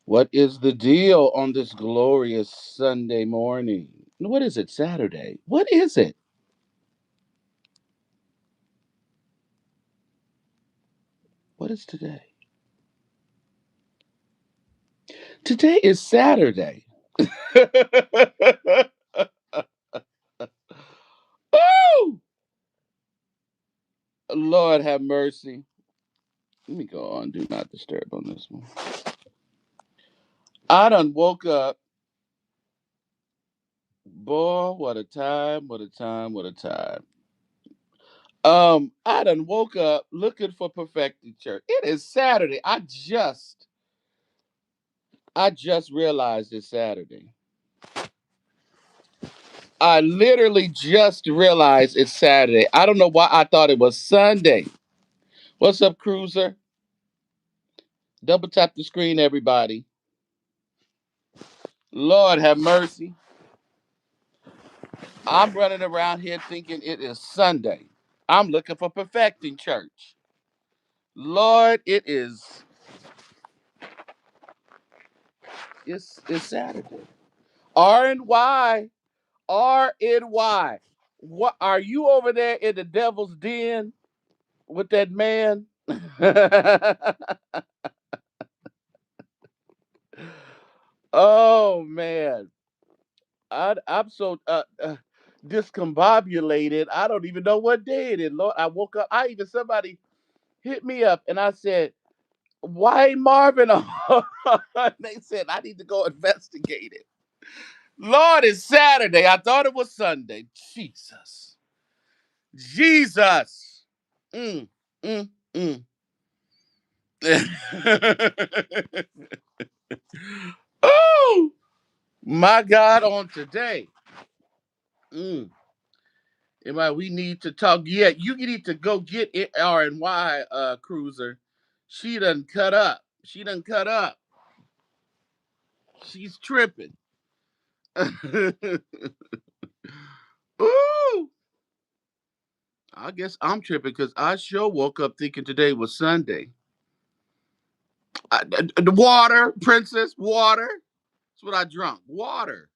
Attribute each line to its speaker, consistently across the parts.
Speaker 1: What is the deal on this glorious Sunday morning? What is it? Saturday? What is it? What is today? Today is Saturday. Woo! Lord have mercy. Let me go on. Do not disturb on this one. I done woke up. Boy, what a time, what a time, what a time. I done woke up looking for perfecting church. It is Saturday. I just realized it's Saturday. I literally just realized it's Saturday. I don't know why I thought it was Sunday. What's up, Cruiser? Double tap the screen, everybody. Lord have mercy. I'm running around here thinking it is Sunday. I'm looking for perfecting church. Lord, it's Saturday. R and Y. R and Y. What are you over there in the devil's den with that man? Oh man. I'm so discombobulated. I don't even know what day it is. Lord, I woke up. Somebody hit me up and I said, "Why ain't Marvin on?" They said I need to go investigate it. Lord, it's Saturday. I thought it was Sunday. Jesus, Jesus. Mm, mm, mm. Oh my God! On today. Mm. Everybody, we need to talk. Yeah, you need to go get it, R and Y Cruiser. She done cut up. She done cut up. She's tripping. Ooh, I guess I'm tripping because I sure woke up thinking today was Sunday. The water, princess, water. That's what I drunk. Water.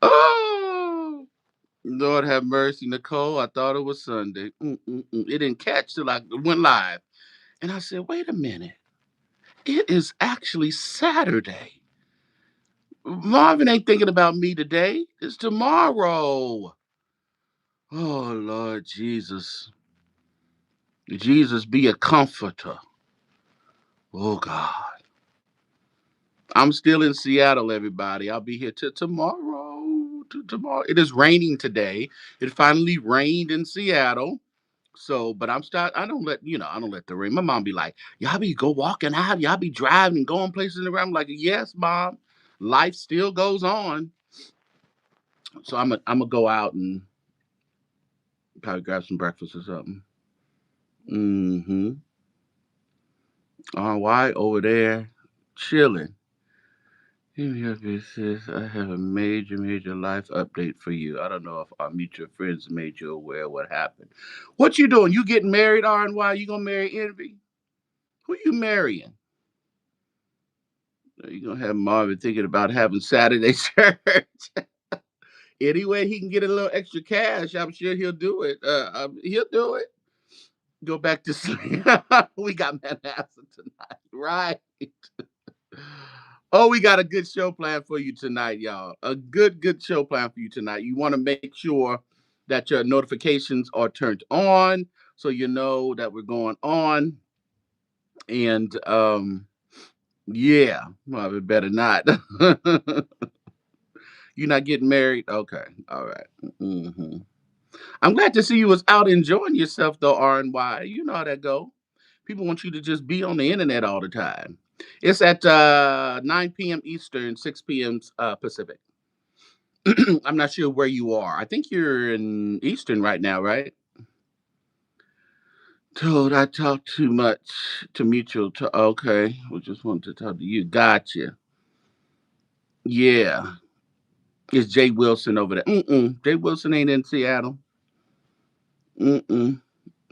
Speaker 1: Oh, Lord have mercy, Nicole. I thought it was Sunday. It didn't catch till I went live. And I said, wait a minute. It is actually Saturday. Marvin ain't thinking about me today. It's tomorrow. Oh, Lord Jesus. Jesus be a comforter. Oh, God. I'm still in Seattle, everybody. I'll be here till tomorrow. Till tomorrow. It is raining today. It finally rained in Seattle. So, but I don't let the rain. My mom be like, y'all be go walking out, y'all be driving, going places around. I'm like, yes, mom, life still goes on. So I'm gonna go out and probably grab some breakfast or something. Mm-hmm. Why over there chilling? Here says, I have a major life update for you. I don't know if our mutual friends made you aware of what happened. What you doing? You getting married, R and Y? You gonna marry Envy? Who you marrying? You're gonna have Marvin thinking about having Saturday church. Anyway, he can get a little extra cash. I'm sure he'll do it. He'll do it. Go back to sleep. We got Manhasset tonight, right? Oh, we got a good show plan for you tonight, y'all. A good show plan for you tonight. You want to make sure that your notifications are turned on so you know that we're going on. And yeah, well, it better not. You're not getting married? Okay. All right. Mm-hmm. I'm glad to see you was out enjoying yourself though, R and Y. You know how that go. People want you to just be on the internet all the time. It's at 9 p.m. Eastern, 6 p.m. Pacific. I'm not sure where you are. I think you're in Eastern right now, right? Told I talked too much to mutual. Okay, we just wanted to talk to you. Gotcha. Yeah, it's Jay Wilson over there. Jay Wilson ain't in Seattle. Mm-mm.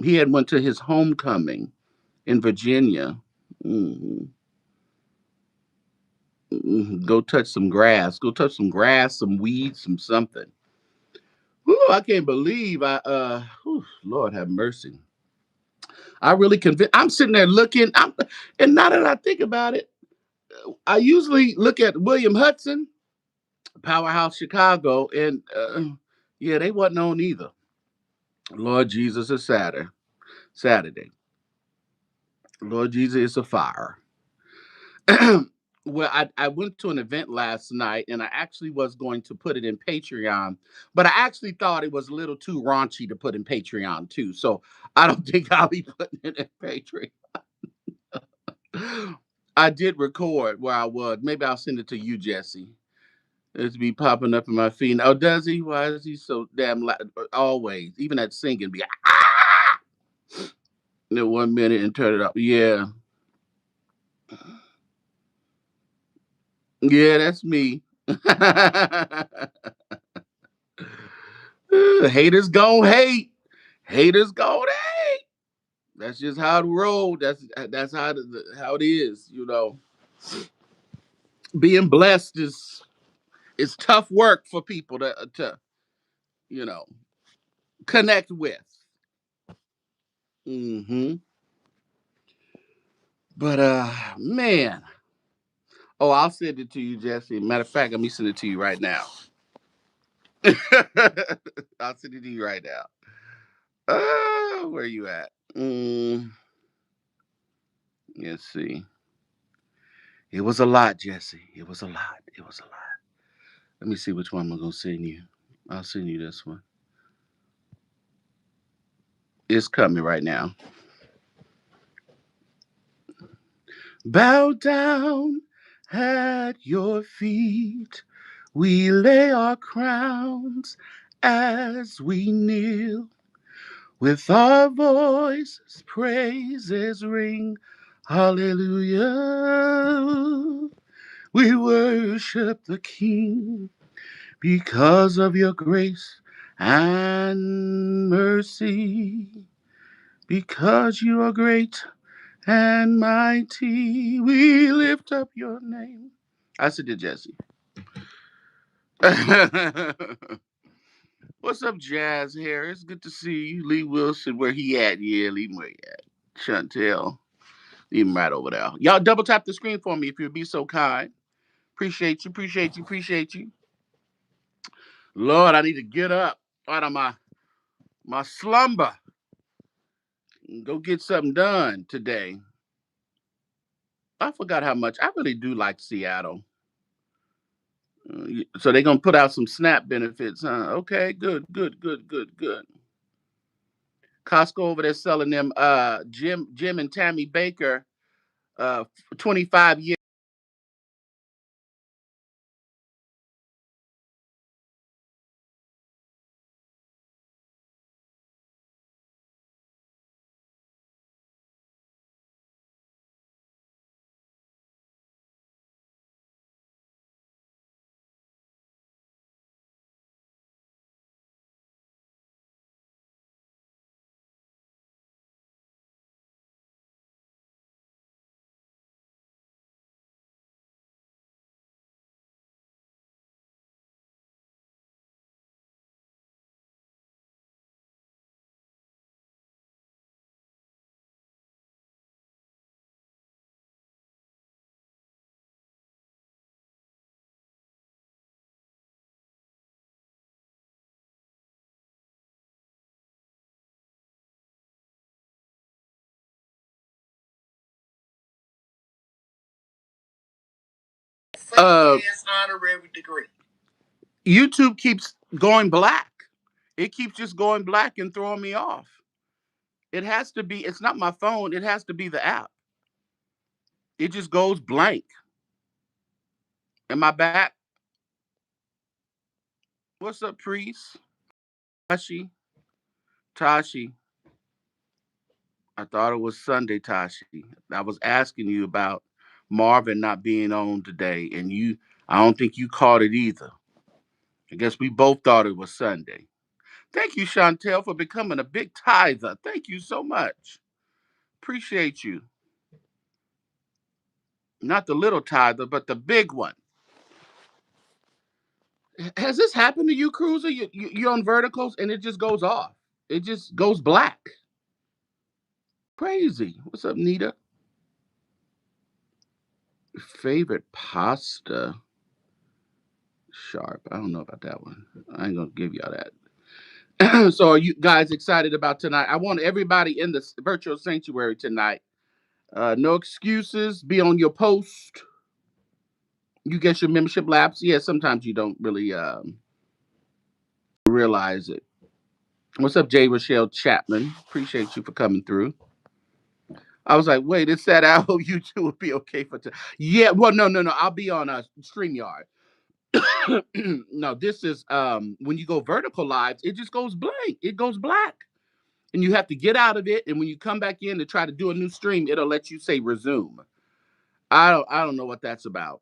Speaker 1: He had went to his homecoming. in Virginia. Hmm. Go touch some grass. Go touch some grass, some weeds, some something. Whew, I can't believe whew, Lord have mercy. I really convinced. I'm sitting there looking. And now that I think about it, I usually look at William Hudson, Powerhouse Chicago, and yeah, they wasn't on either. Lord Jesus is Saturday. Lord Jesus is a fire. Well, I went to an event last night and I actually was going to put it in Patreon, but I actually thought it was a little too raunchy to put in Patreon too. So I don't think I'll be putting it in Patreon. I did record where I was. Maybe I'll send it to you, Jesse. It's be popping up in my feed. Oh, does he? Why is he so damn loud? Always, even at singing, be ah! In 1 minute and turn it up. Yeah, yeah, that's me. Haters gon' hate. Haters gon' hate. That's just how the road. That's how it is. You know, being blessed is tough work for people to you know connect with. Hmm. But man, oh, I'll send it to you, Jesse. Matter of fact, let me send it to you right now. I'll send it to you right now. Where you at? Let's see. It was a lot, Jesse. It was a lot. It was a lot. Let me see which one I'm gonna send you. I'll send you this one. It's coming right now. Bow down at your feet. We lay our crowns as we kneel. With our voices, praises ring. Hallelujah. We worship the King because of your grace and mercy. Because you are great and mighty, we lift up your name. I said to Jesse. What's up, Jazz Hair? It's good to see you. Lee Wilson, where he at? Yeah, Lee, where he at? Chantel, leave him right over there. Y'all double tap the screen for me if you'd be so kind. Appreciate you, appreciate you, appreciate you. Lord, I need to get up out of my slumber and go get something done today. I forgot how much I really do like Seattle. So they're gonna put out some SNAP benefits, huh? Okay, good, good, good, good, good. Costco over there selling them Jim and Tammy Baker 25 years. Uh, honorary degree. YouTube keeps going black. It keeps just going black and throwing me off. It has to be. It's not my phone. It has to be the app. It just goes blank. Am I back? What's up, priest? Tashi. Tashi. I thought it was Sunday, Tashi. I was asking you about Marvin not being on today, and I don't think you caught it either. I guess we both thought it was Sunday. Thank you, Chantel, for becoming a big tither. Thank you so much. Appreciate you. Not the little tither, but the big one. Has this happened to you, Cruiser? You're on verticals and it just goes off. It just goes black. Crazy. What's up, Nita? Favorite pasta? Sharp. I don't know about that one. I ain't gonna give y'all that. So, are you guys excited about tonight? I want everybody in the virtual sanctuary tonight. No excuses. Be on your post. You get your membership laps. Yeah, sometimes you don't really realize it. What's up, J. Rochelle Chapman? Appreciate you for coming through. I was like, wait, it's that hour you two will be okay for tonight. Yeah, well, no. I'll be on a StreamYard. No, this is when you go vertical live, it just goes blank. It goes black. And you have to get out of it. And when you come back in to try to do a new stream, it'll let you say resume. I don't know what that's about.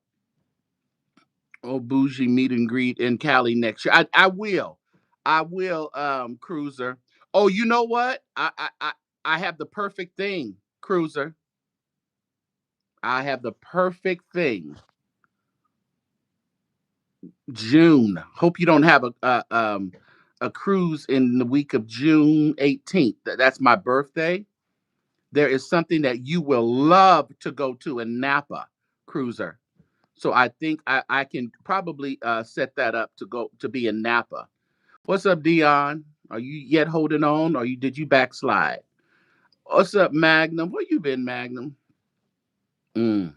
Speaker 1: Oh, bougie meet and greet in Cali next year. I will. I will, Cruiser. Oh, you know what? I have the perfect thing, Cruiser. I have the perfect thing. June. Hope you don't have a cruise in the week of June 18th. That's my birthday. There is something that you will love to go to in Napa, Cruiser. So I think I can probably set that up to go to be in Napa. What's up, Dion? Are you yet holding on, or did you backslide? What's up, Magnum? Where you been, Magnum? Mm.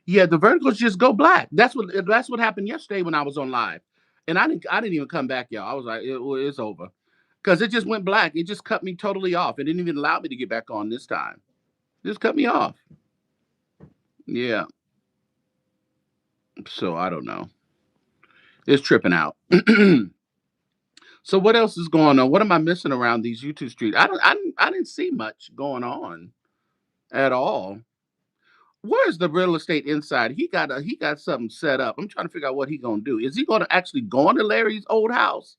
Speaker 1: Yeah, the verticals just go black. That's what happened yesterday when I was on live, and I didn't even come back, y'all. I was like, it's over, because it just went black. It just cut me totally off. It didn't even allow me to get back on this time. Just cut me off. Yeah. So I don't know. It's tripping out. So what else is going on? What am I missing around these YouTube streets? I didn't see much going on at all. Where's the real estate inside? He got something set up. I'm trying to figure out what he gonna do. Is he gonna actually go into Larry's old house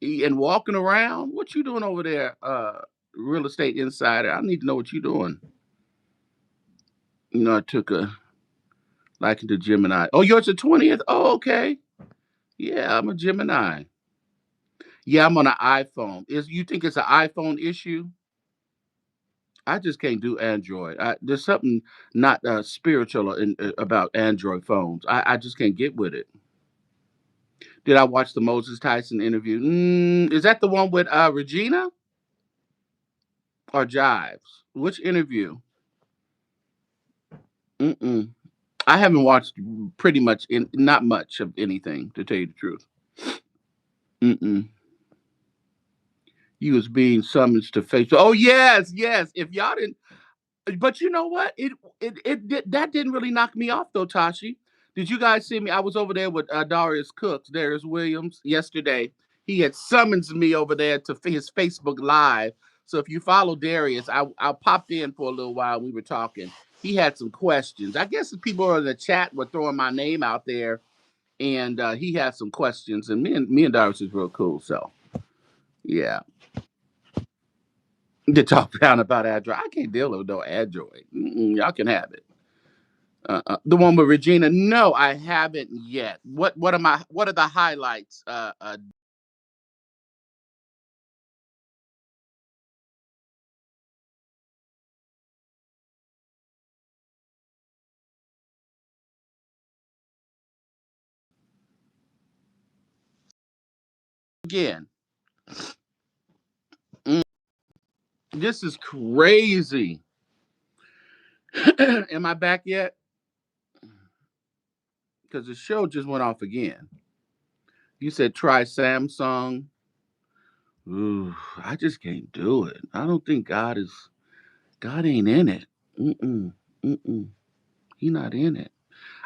Speaker 1: and walking around? What you doing over there, real estate insider? I need to know what you doing. I took a liking to Gemini. Oh, yours the 20th? Oh, okay. Yeah, I'm a Gemini. Yeah, I'm on an iPhone. Is you think it's an iPhone issue? I just can't do Android. There's something not spiritual about Android phones. I just can't get with it. Did I watch the Moses Tyson interview? Is that the one with Regina or Jives? Which interview? Mm-mm. I haven't watched pretty much not much of anything, to tell you the truth. Mm-mm. You was being summoned to face. Oh yes, yes. If y'all didn't, but you know what? That didn't really knock me off though, Tashi. Did you guys see me? I was over there with Darius Cooks, Darius Williams, yesterday. He had summons me over there to his Facebook Live. So if you follow Darius, I popped in for a little while. We were talking. He had some questions. I guess the people in the chat were throwing my name out there, and he had some questions. And me and Darius is real cool. So yeah, to talk down about Android, I can't deal with no Android. Y'all can have it. The one with Regina. No, I haven't yet. What are the highlights? Again, mm, this is crazy. Am I back yet? Because the show just went off again. You said try Samsung. Ooh, I just can't do it. I don't think God ain't in it. Mm-mm, mm-mm. He not in it.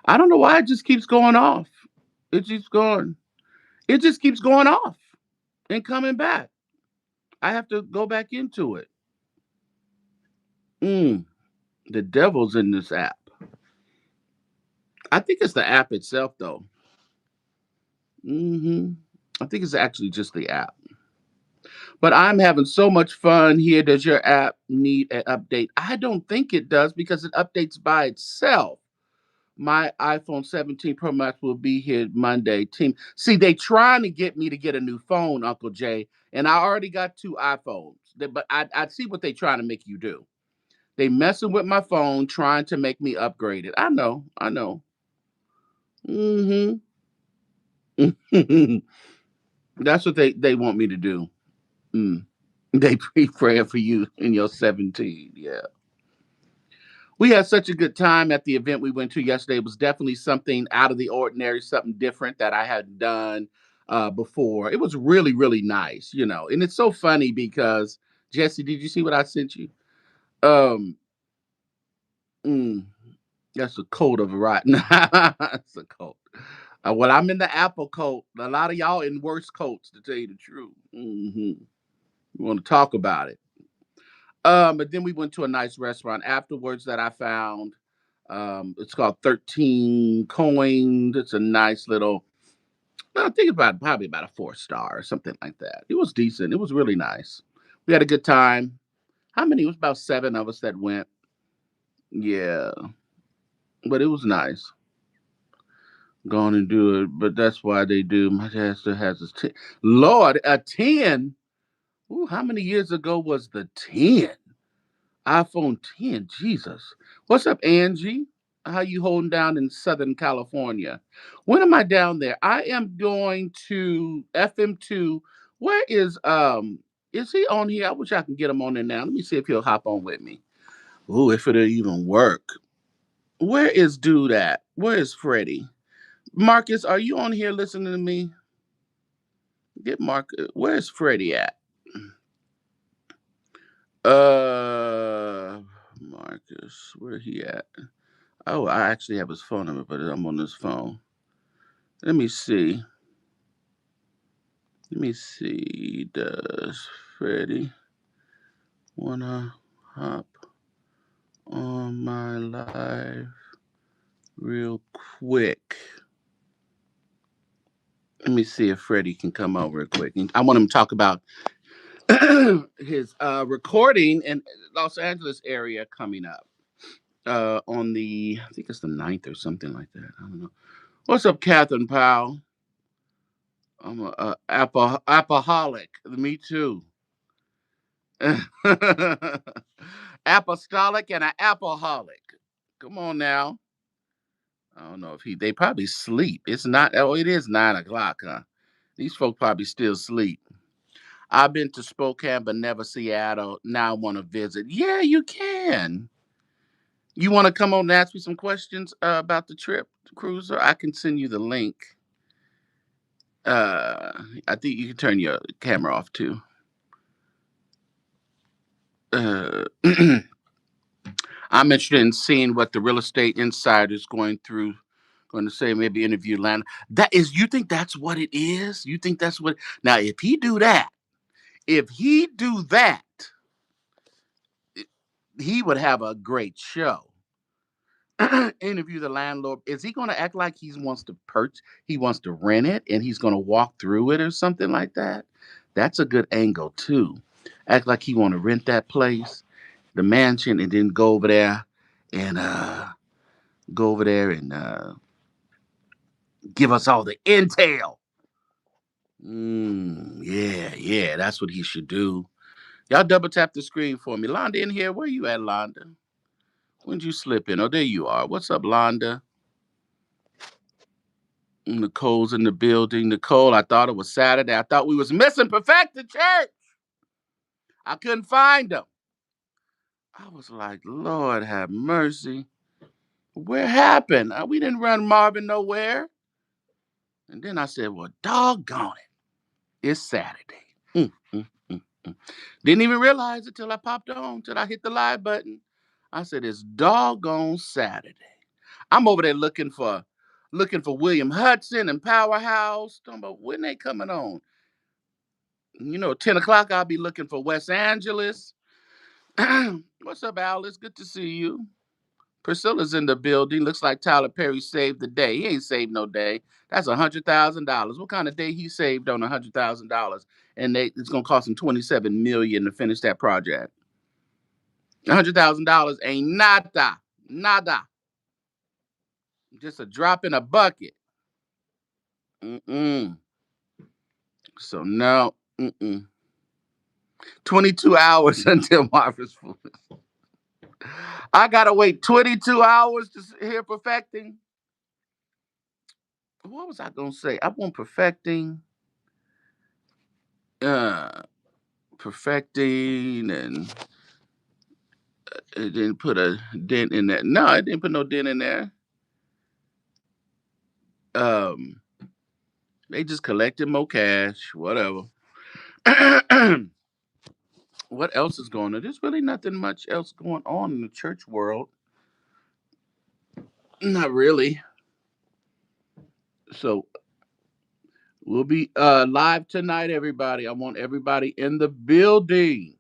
Speaker 1: I don't know why it just keeps going off. It keeps going. It just keeps going off and coming back. I have to go back into it. Mm, the devil's in this app. I think it's the app itself, though. I think it's actually just the app. But I'm having so much fun here. Does your app need an update? I don't think it does because it updates by itself. My iPhone 17 Pro Max will be here Monday. Team, see, they trying to get me to get a new phone, Uncle Jay, and I already got two iPhones. But I see what they trying to make you do. They messing with my phone, trying to make me upgrade it. I know, I know. Hmm. That's what they want me to do. Mm. They pre-praying for you in your 17. Yeah. We had such a good time at the event we went to yesterday. It was definitely something out of the ordinary, something different that I hadn't done before. It was really, really nice, you know. And it's so funny because Jesse, did you see what I sent you? Um, mm, that's a coat of a rotten. That's a coat. Well, I'm in the apple coat. A lot of y'all in worse coats, to tell you the truth. We want to talk about it. But then we went to a nice restaurant afterwards that I found. It's called 13 Coins. It's a nice little, I think about probably about a 4 star or something like that. It was decent. It was really nice. We had a good time. How many? It was about 7 of us that went. Yeah, but it was nice. Go on and do it. But that's why they do. My dad still has his 10. Lord, a 10? Ooh, how many years ago was the 10? iPhone 10, Jesus. What's up, Angie? How you holding down in Southern California? When am I down there? I am going to FM2. Where is he on here? I wish I can get him on there now. Let me see if he'll hop on with me. Ooh, if it'll even work. Where is dude at? Where is Freddie? Marcus, are you on here listening to me? Get Marcus. Where's Freddie at? Marcus, where he at? Oh, I actually have his phone number, but I'm on his phone. Let me see. Let me see. Does Freddie wanna hop on my live real quick? Let me see if Freddie can come over real quick. I want him to talk about his recording in Los Angeles area coming up on the, I think it's the 9th or something like that. I don't know. What's up, Catherine Powell? I'm a apple-holic. Me too. Apostolic and an alcoholic. Come on now. I don't know if they probably sleep. It's not, oh, it is 9 o'clock, huh? These folk probably still sleep. I've been to Spokane, but never Seattle. Now I want to visit. Yeah, you can. You want to come on and ask me some questions about the trip, cruiser? I can send you the link. Uh, I think you can turn your camera off too. Uh, I'm interested in seeing what the real estate insider is going to say, maybe interview Lana. That is, you think that's what it is? You think that's what? Now, if he do that, he would have a great show. Interview the landlord. Is he going to act like he wants to he wants to rent it, and he's going to walk through it or something like that? That's a good angle too. Act like he want to rent that place, the mansion, and then and go over there and give us all the intel. Yeah, yeah, that's what he should do. Y'all double tap the screen for me. Londa in here. Where you at, Londa? When'd you slip in? Oh, there you are. What's up, Londa? Nicole's in the building. Nicole, I thought it was Saturday. I thought we was missing Perfected Church. I couldn't find them. I was like, Lord have mercy. Where happened? We didn't run Marvin nowhere. And then I said, well, doggone it. It's Saturday. Mm. Didn't even realize it till I popped on, till I hit the live button. I said, it's doggone Saturday. I'm over there looking for William Hudson and Powerhouse. Talking about when they coming on. 10 o'clock, I'll be looking for West Angeles. What's up, Alice? Good to see you. Priscilla's in the building. Looks like Tyler Perry saved the day. He ain't saved no day. That's $100,000. What kind of day he saved on $100,000? And it's gonna cost him 27 million to finish that project. $100,000 ain't nada, nada. Just a drop in a bucket. Mm-mm. So no, 22 hours until Marvin's Fool. I gotta wait 22 hours to hear perfecting. What was I gonna say? I want uh, perfecting, and it didn't put a dent in that. No, it didn't put no dent in there. Um, they just collected more cash, whatever. What else is going on? There's really nothing much else going on in the church world. Not really. So we'll be live tonight, everybody. I want everybody in the building,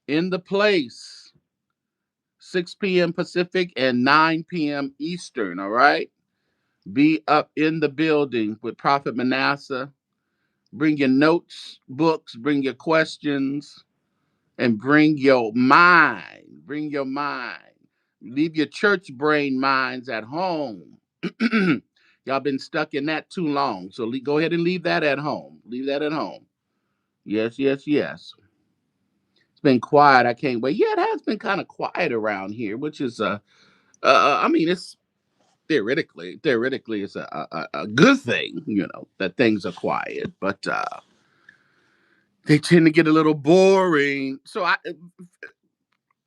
Speaker 1: in the place, 6 p.m. Pacific and 9 p.m. Eastern. All right. Be up in the building with Prophet Manasseh. Bring your notes, books, bring your questions, and bring your mind. Bring your mind. Leave your church brain minds at home. Y'all been stuck in that too long. So go ahead and leave that at home. Leave that at home. Yes, yes, yes. It's been quiet. I can't wait. Yeah, it has been kind of quiet around here, which is I mean, it's theoretically, it's a good thing, that things are quiet, but they tend to get a little boring. So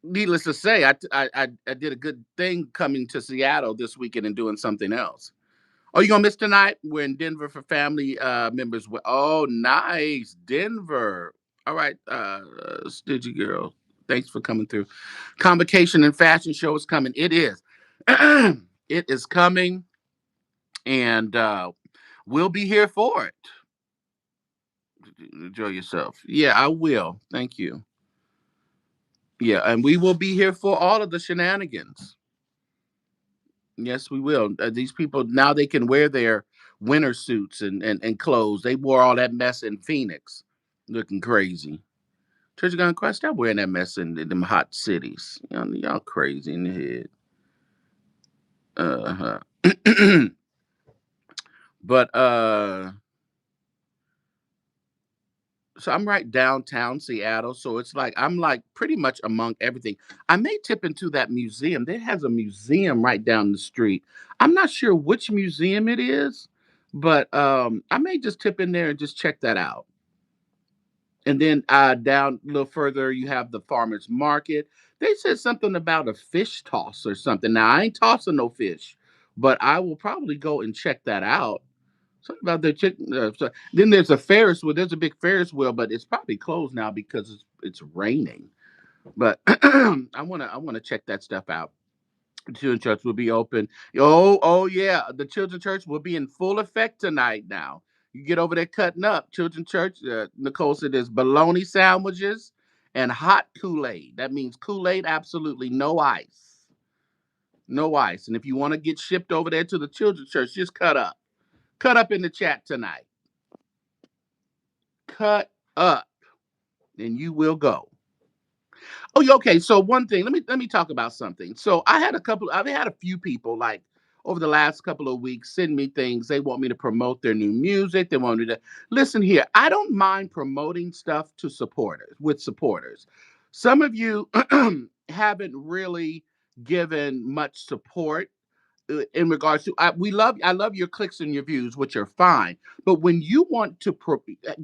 Speaker 1: needless to say, I did a good thing coming to Seattle this weekend and doing something else. Oh, you gonna miss tonight? We're in Denver for family members. Oh, nice, Denver. All right, Stitchy girl. Thanks for coming through. Convocation and fashion show is coming. It is. It is coming, and we'll be here for it. Enjoy yourself. Yeah, I will. Thank you. Yeah, and we will be here for all of the shenanigans. Yes, we will. These people now they can wear their winter suits and clothes. They wore all that mess in Phoenix, looking crazy. Church of God in Christ, stop wearing that mess in them hot cities. Y'all crazy in the head. Uh-huh. But so I'm right downtown Seattle, so it's like I'm like pretty much among everything. I may tip into that museum. There has a museum right down the street. I'm not sure which museum it is, but I may just tip in there and just check that out. And then down a little further, you have the farmers market. They said something about a fish toss or something. Now I ain't tossing no fish, but I will probably go and check that out. Something about the chicken. Then there's a Ferris wheel. There's a big Ferris wheel, but it's probably closed now because it's raining. But I wanna check that stuff out. The children's church will be open. Oh yeah, the children's church will be in full effect tonight. Now you get over there cutting up. Children's church. Nicole said there's bologna sandwiches and hot Kool-Aid. That means Kool-Aid, absolutely no ice, no ice. And if you want to get shipped over there to the children's church, just cut up. Cut up in the chat tonight. Cut up, and you will go. Oh, yeah, okay. So one thing, let me talk about something. So I've had a few people like over the last couple of weeks send me things. They want me to promote their new music. They want me to listen here. I don't mind promoting stuff to supporters with supporters. Some of you haven't really given much support in regards to I love your clicks and your views, which are fine, but when you want to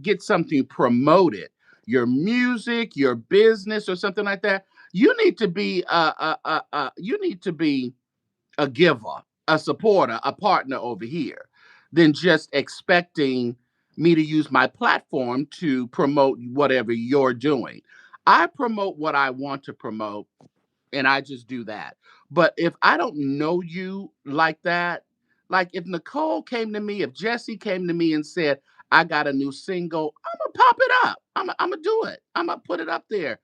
Speaker 1: get something promoted, your music, your business, or something like that, you need to be a giver, a supporter, a partner over here, than just expecting me to use my platform to promote whatever you're doing. I promote what I want to promote, and I just do that. But if I don't know you like that, like if Nicole came to me, if Jesse came to me and said, I got a new single, I'm gonna pop it up. I'm gonna do it. I'm gonna put it up there.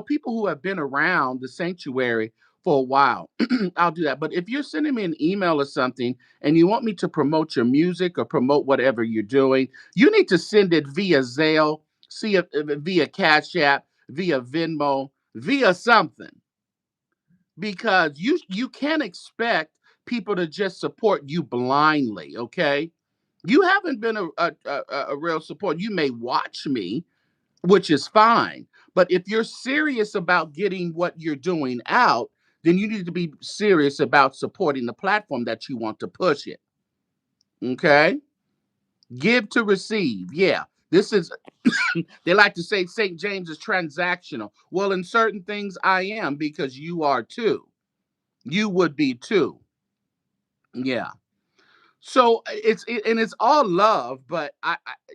Speaker 1: People who have been around the sanctuary for a while, I'll do that. But if you're sending me an email or something and you want me to promote your music or promote whatever you're doing, you need to send it via Zelle, see it via Cash App, via Venmo, via something, because you can't expect people to just support you blindly. Okay, you haven't been a real support. You may watch me, which is fine. But if you're serious about getting what you're doing out, then you need to be serious about supporting the platform that you want to push it. Okay? Give to receive. Yeah. This is, they like to say St. James is transactional. Well, in certain things, I am, because you are too. You would be too. Yeah. So and it's all love, but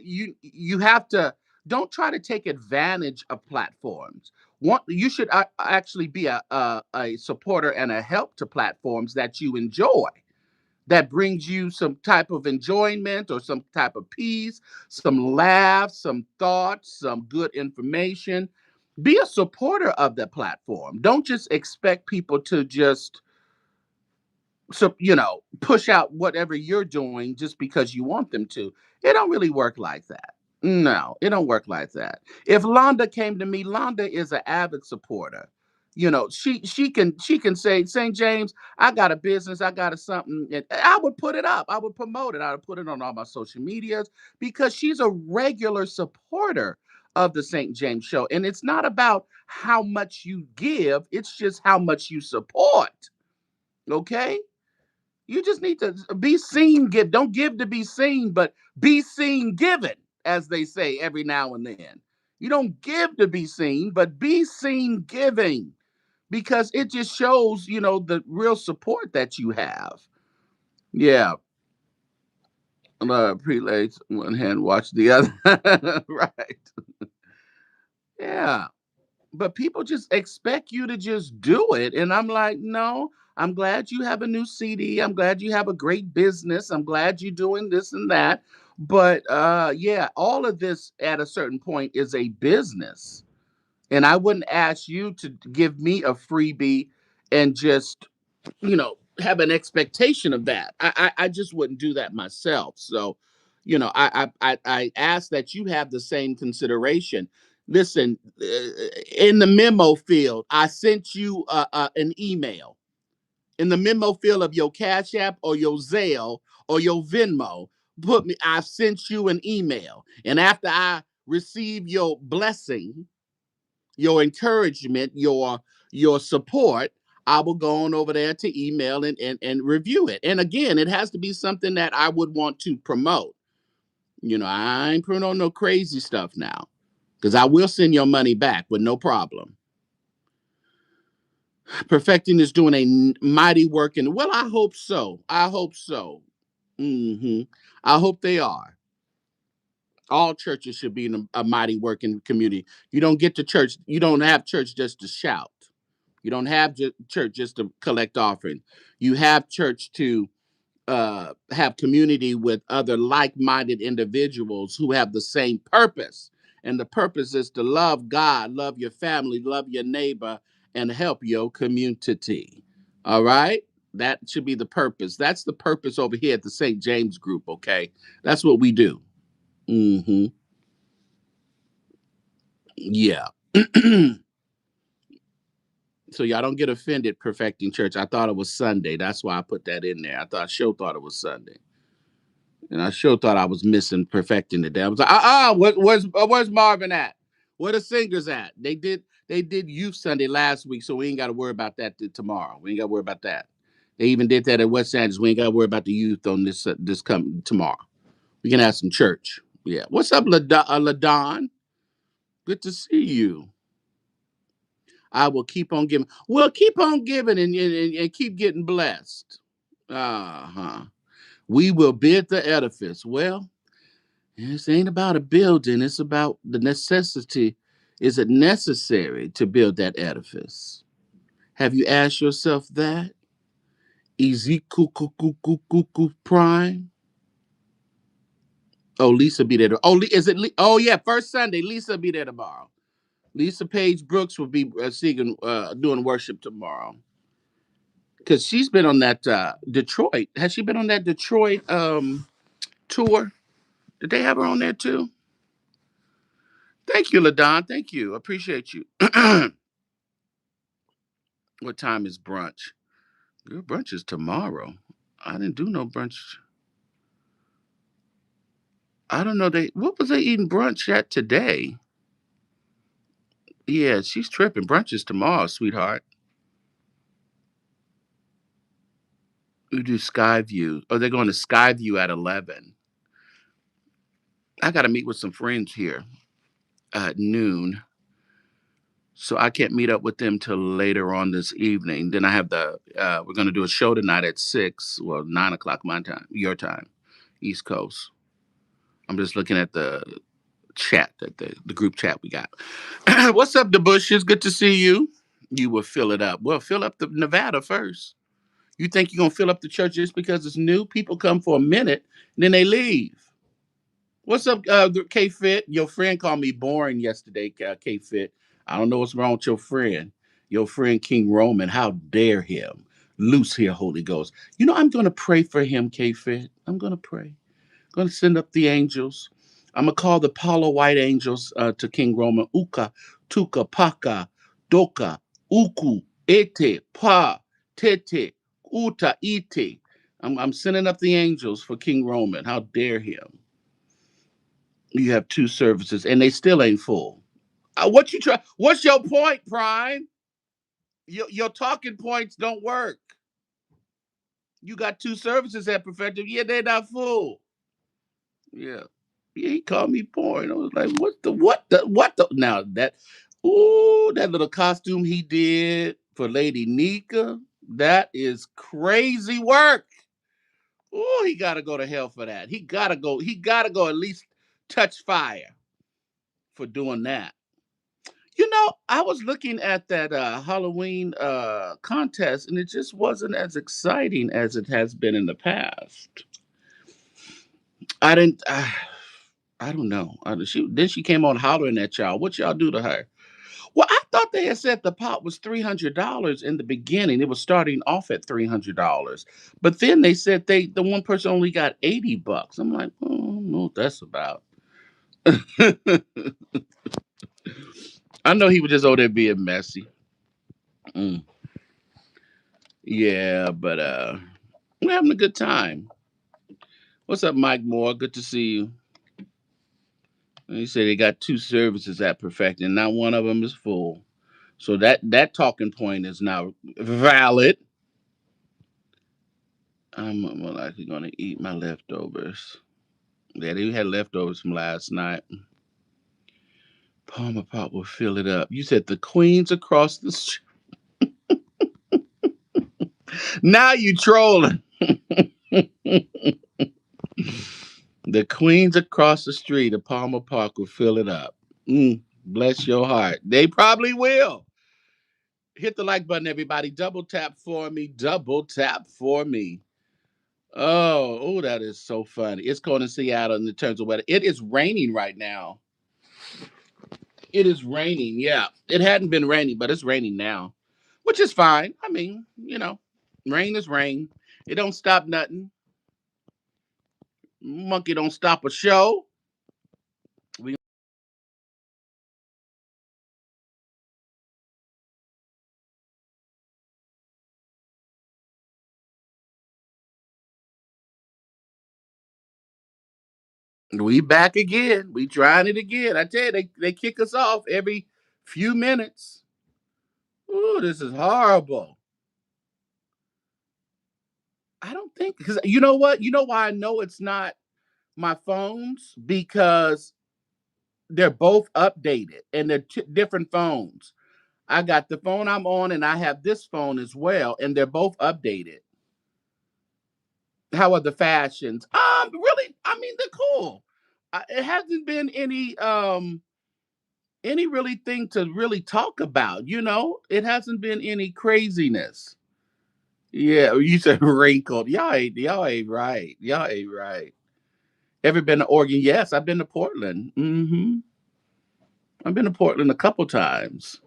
Speaker 1: you have to, don't try to take advantage of platforms. You should actually be a supporter and a help to platforms that you enjoy, that brings you some type of enjoyment or some type of peace, some laughs, some thoughts, some good information. Be a supporter of the platform. Don't just expect people to just, so push out whatever you're doing just because you want them to. It don't really work like that. No, it don't work like that. If Londa came to me, Londa is an avid supporter. She can say, St. James, I got a business, I got a something, and I would put it up, I would promote it, I would put it on all my social medias, because she's a regular supporter of the St. James Show. And it's not about how much you give, it's just how much you support. Okay, you just need to be seen, give. Don't give to be seen, but be seen giving, as they say every now and then. You don't give to be seen, but be seen giving, because it just shows, the real support that you have. Yeah. Prelates one hand, watch the other. Right. Yeah. But people just expect you to just do it. And I'm like, no, I'm glad you have a new CD. I'm glad you have a great business. I'm glad you're doing this and that. But yeah, all of this at a certain point is a business. And I wouldn't ask you to give me a freebie and just, have an expectation of that. I just wouldn't do that myself. So, I ask that you have the same consideration. Listen, in the memo field, I sent you an email. In the memo field of your Cash App or your Zelle or your Venmo, put me. I sent you an email, and after I receive your blessing, your encouragement, your support, I will go on over there to email and review it. And again, it has to be something that I would want to promote. I ain't promoting no crazy stuff now, because I will send your money back with no problem. Perfecting is doing a mighty work, and well, I hope so. I hope so. Hmm. I hope they are. All churches should be in a mighty working community. You don't get to church. You don't have church just to shout. You don't have church just to collect offering. You have church to have community with other like-minded individuals who have the same purpose. And the purpose is to love God, love your family, love your neighbor, and help your community. All right? That should be the purpose. That's the purpose over here at the St. James Group, okay? That's what we do. Mm-hmm. Yeah. So y'all don't get offended, perfecting church. I thought it was Sunday. That's why I put that in there. I thought Show thought it was Sunday. And I sure thought I was missing perfecting the day. I was like, where's Marvin at? Where the singers at? They did Youth Sunday last week, so we ain't got to worry about that tomorrow. We ain't got to worry about that. They even did that at West Angeles. We ain't got to worry about the youth on this coming tomorrow. We can have some church. Yeah. What's up, Ladon? Good to see you. I will keep on giving. Well, keep on giving and keep getting blessed. Uh-huh. We will build the edifice. Well, this ain't about a building, it's about the necessity. Is it necessary to build that edifice? Have you asked yourself that? Ezekiel Prime. Oh, Lisa be there. Oh, is it? Oh, yeah, first Sunday. Lisa be there tomorrow. Lisa Page Brooks will be singing, doing worship tomorrow. because she's been on that Detroit. Has she been on that Detroit tour? Did they have her on there too? Thank you, Ladon. Thank you. Appreciate you. What time is brunch? Your brunch is tomorrow. I didn't do no brunch. I don't know. They what was they eating brunch at today? Yeah, she's tripping. Brunch is tomorrow, sweetheart. We do Skyview. Oh, they're going to Skyview at 11. I got to meet with some friends here at noon, so I can't meet up with them till later on this evening. Then I have we're going to do a show tonight at 6, well, 9 o'clock my time, your time, East Coast. I'm just looking at the chat, at the group chat we got. What's up, the Bushes? Good to see you. You will fill it up. Well, fill up the Nevada first. You think you're going to fill up the church just because it's new? People come for a minute, and then they leave. What's up, K Fit? Your friend called me boring yesterday, K Fit. I don't know what's wrong with your friend. Your friend King Roman. How dare him? Loose here, Holy Ghost. You know, I'm going to pray for him, K Fit. I'm going to pray. Going to send up the angels. I'm going to call the Paulo White angels to King Roman. Uka, Tuka, Paka, Doka, Uku, Ete, Pa, Tete, Uta, Ite. I'm sending up the angels for King Roman. How dare him? You have two services and they still ain't full. What you try? What's your point, Prime? Your talking points don't work. You got two services at Perfective. Yeah, they're not full. Yeah. Yeah, he called me porn. I was like, what the now that ooh, that little costume he did for Lady Nika, that is crazy work. Ooh, he gotta go to hell for that. He gotta go at least touch fire for doing that. You know, I was looking at that Halloween contest, and it just wasn't as exciting as it has been in the past. I didn't. I don't know. She came on hollering at y'all. What y'all do to her? Well, I thought they had said the pot was $300 in the beginning. It was starting off at $300, but then they said the one person only got $80. I'm like, oh, I don't know what that's about. I know he was just over there being messy. Mm, yeah, but we're having a good time. What's up, Mike Moore? Good to see you. And he said they got two services at Perfect, and not one of them is full. So that talking point is now valid. I'm more likely gonna eat my leftovers. Yeah, they had leftovers from last night. Palmer Pop will fill it up. You said the queens across the street. Now you trolling. The queens across the street of Palmer Park will fill it up. Bless your heart. They probably will. Hit the like button, everybody. Double tap for me. Double tap for me. Oh, that is so funny. It's going to Seattle in terms of weather. It is raining right now. It is raining. Yeah. It hadn't been raining, but it's raining now, which is fine. I mean, rain is rain. It don't stop nothing. Monkey don't stop a show. We back again. We trying it again. I tell you, they kick us off every few minutes. Ooh, this is horrible. I don't think because you know what? You know why I know it's not my phones because they're both updated and they're different phones. I got the phone I'm on and I have this phone as well, and they're both updated. How are the fashions? Really, I mean, they're cool. It hasn't been any really thing to really talk about. It hasn't been any craziness. Yeah, you said wrinkled. Y'all ain't right. Y'all ain't right. Ever been to Oregon? Yes, I've been to Portland. I've been to Portland a couple times.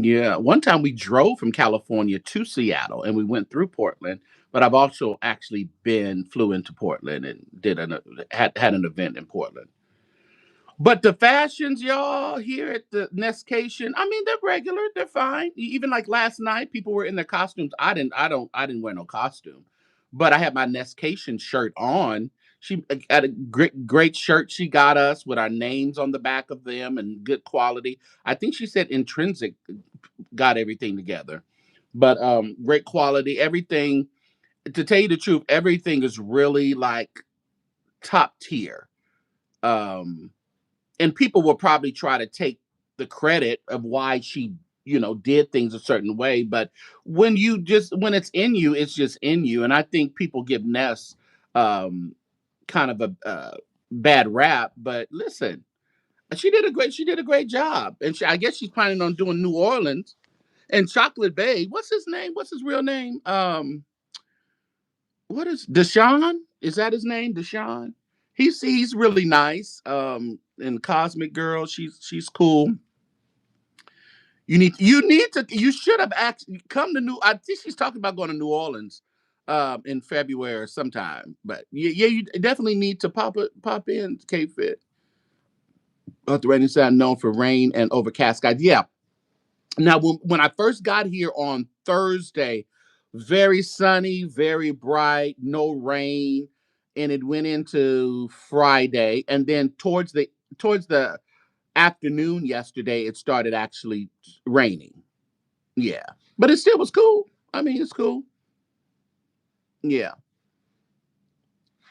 Speaker 1: Yeah. One time we drove from California to Seattle and we went through Portland, but I've also actually flew into Portland and had an event in Portland. But the fashions, y'all, here at the Nestcation, I mean, they're regular, they're fine. Even like last night, people were in their costumes. I didn't wear no costume, but I had my Nestcation shirt on. She had a great shirt she got us with our names on the back of them and good quality. I think she said Intrinsic got everything together, but great quality, everything. To tell you the truth, everything is really like top tier. Um, and people will probably try to take the credit of why she did things a certain way, but when it's in you, it's just in you. And I think people give Ness um kind of a bad rap, but listen, she did a great job. And I guess she's planning on doing New Orleans and Chocolate Bay. What's his name? What's his real name? What is Deshaun? Is that his name? Deshaun? He's really nice. And Cosmic Girl, she's cool. You should have actually come to New. I think she's talking about going to New Orleans, in February or sometime. But yeah, you definitely need to pop in Cape Fit. The rainy side known for rain and overcast skies. Yeah. Now when I first got here on Thursday, very sunny, very bright, no rain, and it went into Friday, and then towards the afternoon yesterday, it started actually raining. Yeah, but it still was cool. I mean, it's cool. Yeah.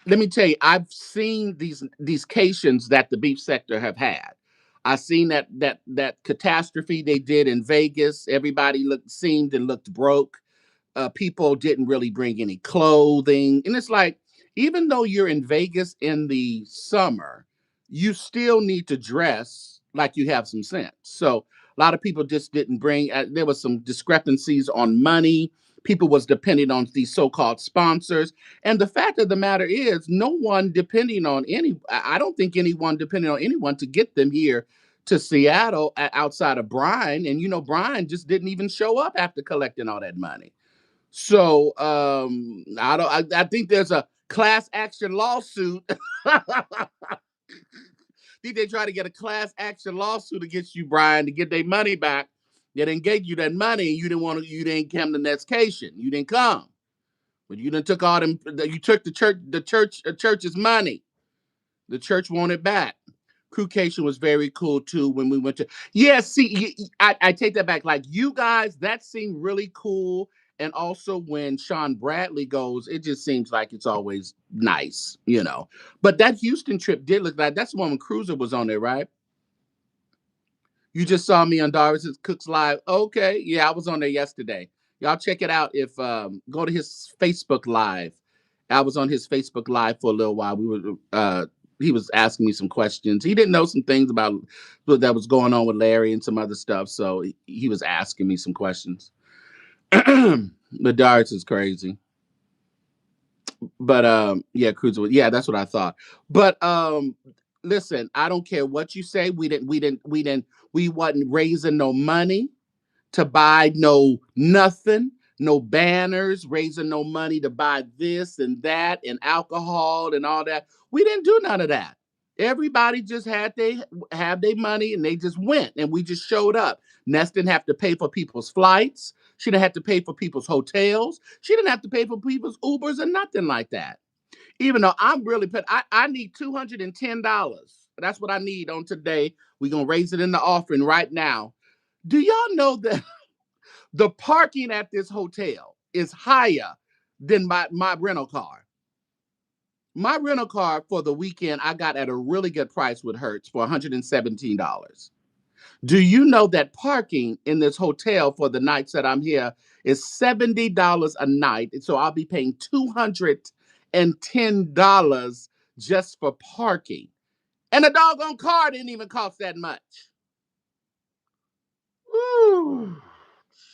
Speaker 1: Let me tell you, I've seen these cations that the beef sector have had. I've seen that catastrophe they did in Vegas. Everybody looked broke. People didn't really bring any clothing. And it's like, even though you're in Vegas in the summer, you still need to dress like you have some sense. So a lot of people just didn't bring, there was some discrepancies on money. People was depending on these so-called sponsors. And the fact of the matter is, no one depending on I don't think anyone depending on anyone to get them here to Seattle outside of Brian. And Brian just didn't even show up after collecting all that money. So I think there's a class action lawsuit. I think they try to get a class action lawsuit against you, Brian, to get their money back. They didn't get you that money, and you didn't come to Netscation. You didn't come. But you done took all them you took the church's money. The church wanted back. Crewcation was very cool too when we went to. Yeah, see, I take that back. Like you guys, that seemed really cool. And also when Sean Bradley goes, it just seems like it's always nice. But that Houston trip did look like that's the one when Cruiser was on there, right? You just saw me on Doris Cook's Live. Okay, yeah, I was on there yesterday. Y'all check it out. If go to his Facebook Live. I was on his Facebook Live for a little while. He was asking me some questions. He didn't know some things about what that was going on with Larry and some other stuff, so he was asking me some questions. But Doris is crazy. But yeah, Cruiser. Yeah, that's what I thought. But listen, I don't care what you say. We wasn't raising no money to buy no nothing, no banners, raising no money to buy this and that and alcohol and all that. We didn't do none of that. Everybody just have their money and they just went and we just showed up. Ness didn't have to pay for people's flights. She didn't have to pay for people's hotels. She didn't have to pay for people's Ubers or nothing like that. Even though I'm really put, I need $210. That's what I need on today. We're gonna raise it in the offering right now. Do y'all know that the parking at this hotel is higher than my rental car? My rental car for the weekend I got at a really good price with Hertz for $117. Do you know that parking in this hotel for the nights that I'm here is $70 a night? So I'll be paying $210 just for parking. And a doggone car didn't even cost that much. Ooh,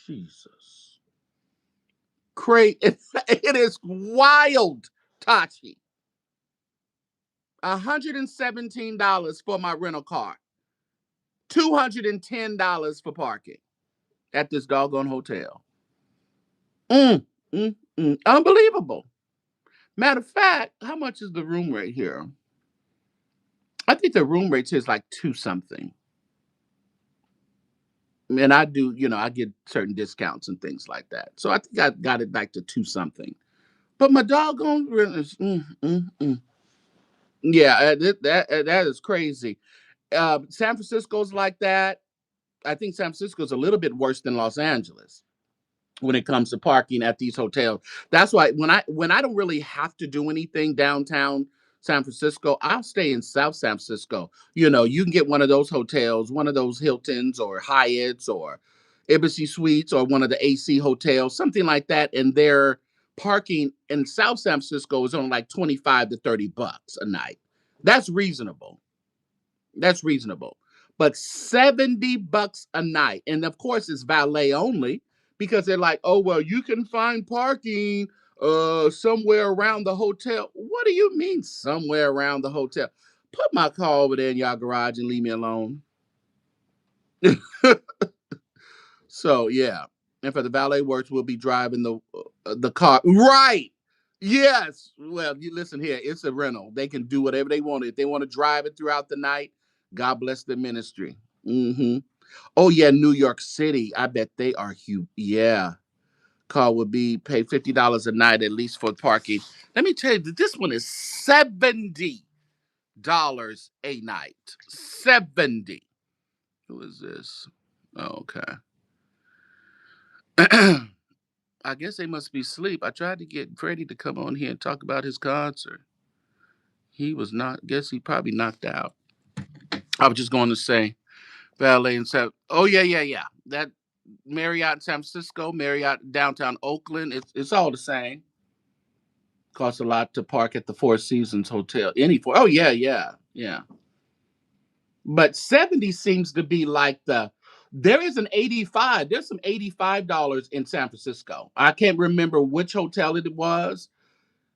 Speaker 1: Jesus. Crazy. It is wild, Tachi. $117 for my rental car. $210 for parking. at this doggone hotel. Mm, Unbelievable. Matter of fact, how much is the room rate here? I think the room rate here is like two something. And I do, I get certain discounts and things like that. So I think I got it like to two something. But my doggone rent is, yeah, that is crazy. San Francisco's like that. I think San Francisco's a little bit worse than Los Angeles when it comes to parking at these hotels. That's why when I don't really have to do anything downtown San Francisco, I'll stay in South San Francisco. You can get one of those hotels, one of those Hiltons or Hyatts or Embassy Suites or one of the AC hotels, something like that, and their parking in South San Francisco is only like 25 to 30 bucks a night. That's reasonable. That's reasonable. But 70 bucks a night. And of course it's valet only because they're like, "Oh, well, you can find parking somewhere around the hotel." What do you mean somewhere around the hotel? Put my car over there in your garage and leave me alone. So, yeah. And for the valet works, we'll be driving the car. Right. Yes. Well, you listen here. It's a rental. They can do whatever they want. If they want to drive it throughout the night, God bless the ministry. Hmm. Oh yeah, New York City. I bet they are huge. Yeah, car would be pay $50 a night at least for parking. Let me tell you, this one is $70 a night. 70. Who is this? Oh, okay. I guess they must be asleep. I tried to get Freddie to come on here and talk about his concert. He was not. Guess he probably knocked out. I was just going to say valet and San. Oh yeah, yeah, yeah. That Marriott in San Francisco, Marriott downtown Oakland. It's all the same. Costs a lot to park at the Four Seasons Hotel. Any four. Oh yeah, yeah, yeah. But 70 seems to be like the. There is an 85. There's some $85 in San Francisco. I can't remember which hotel it was.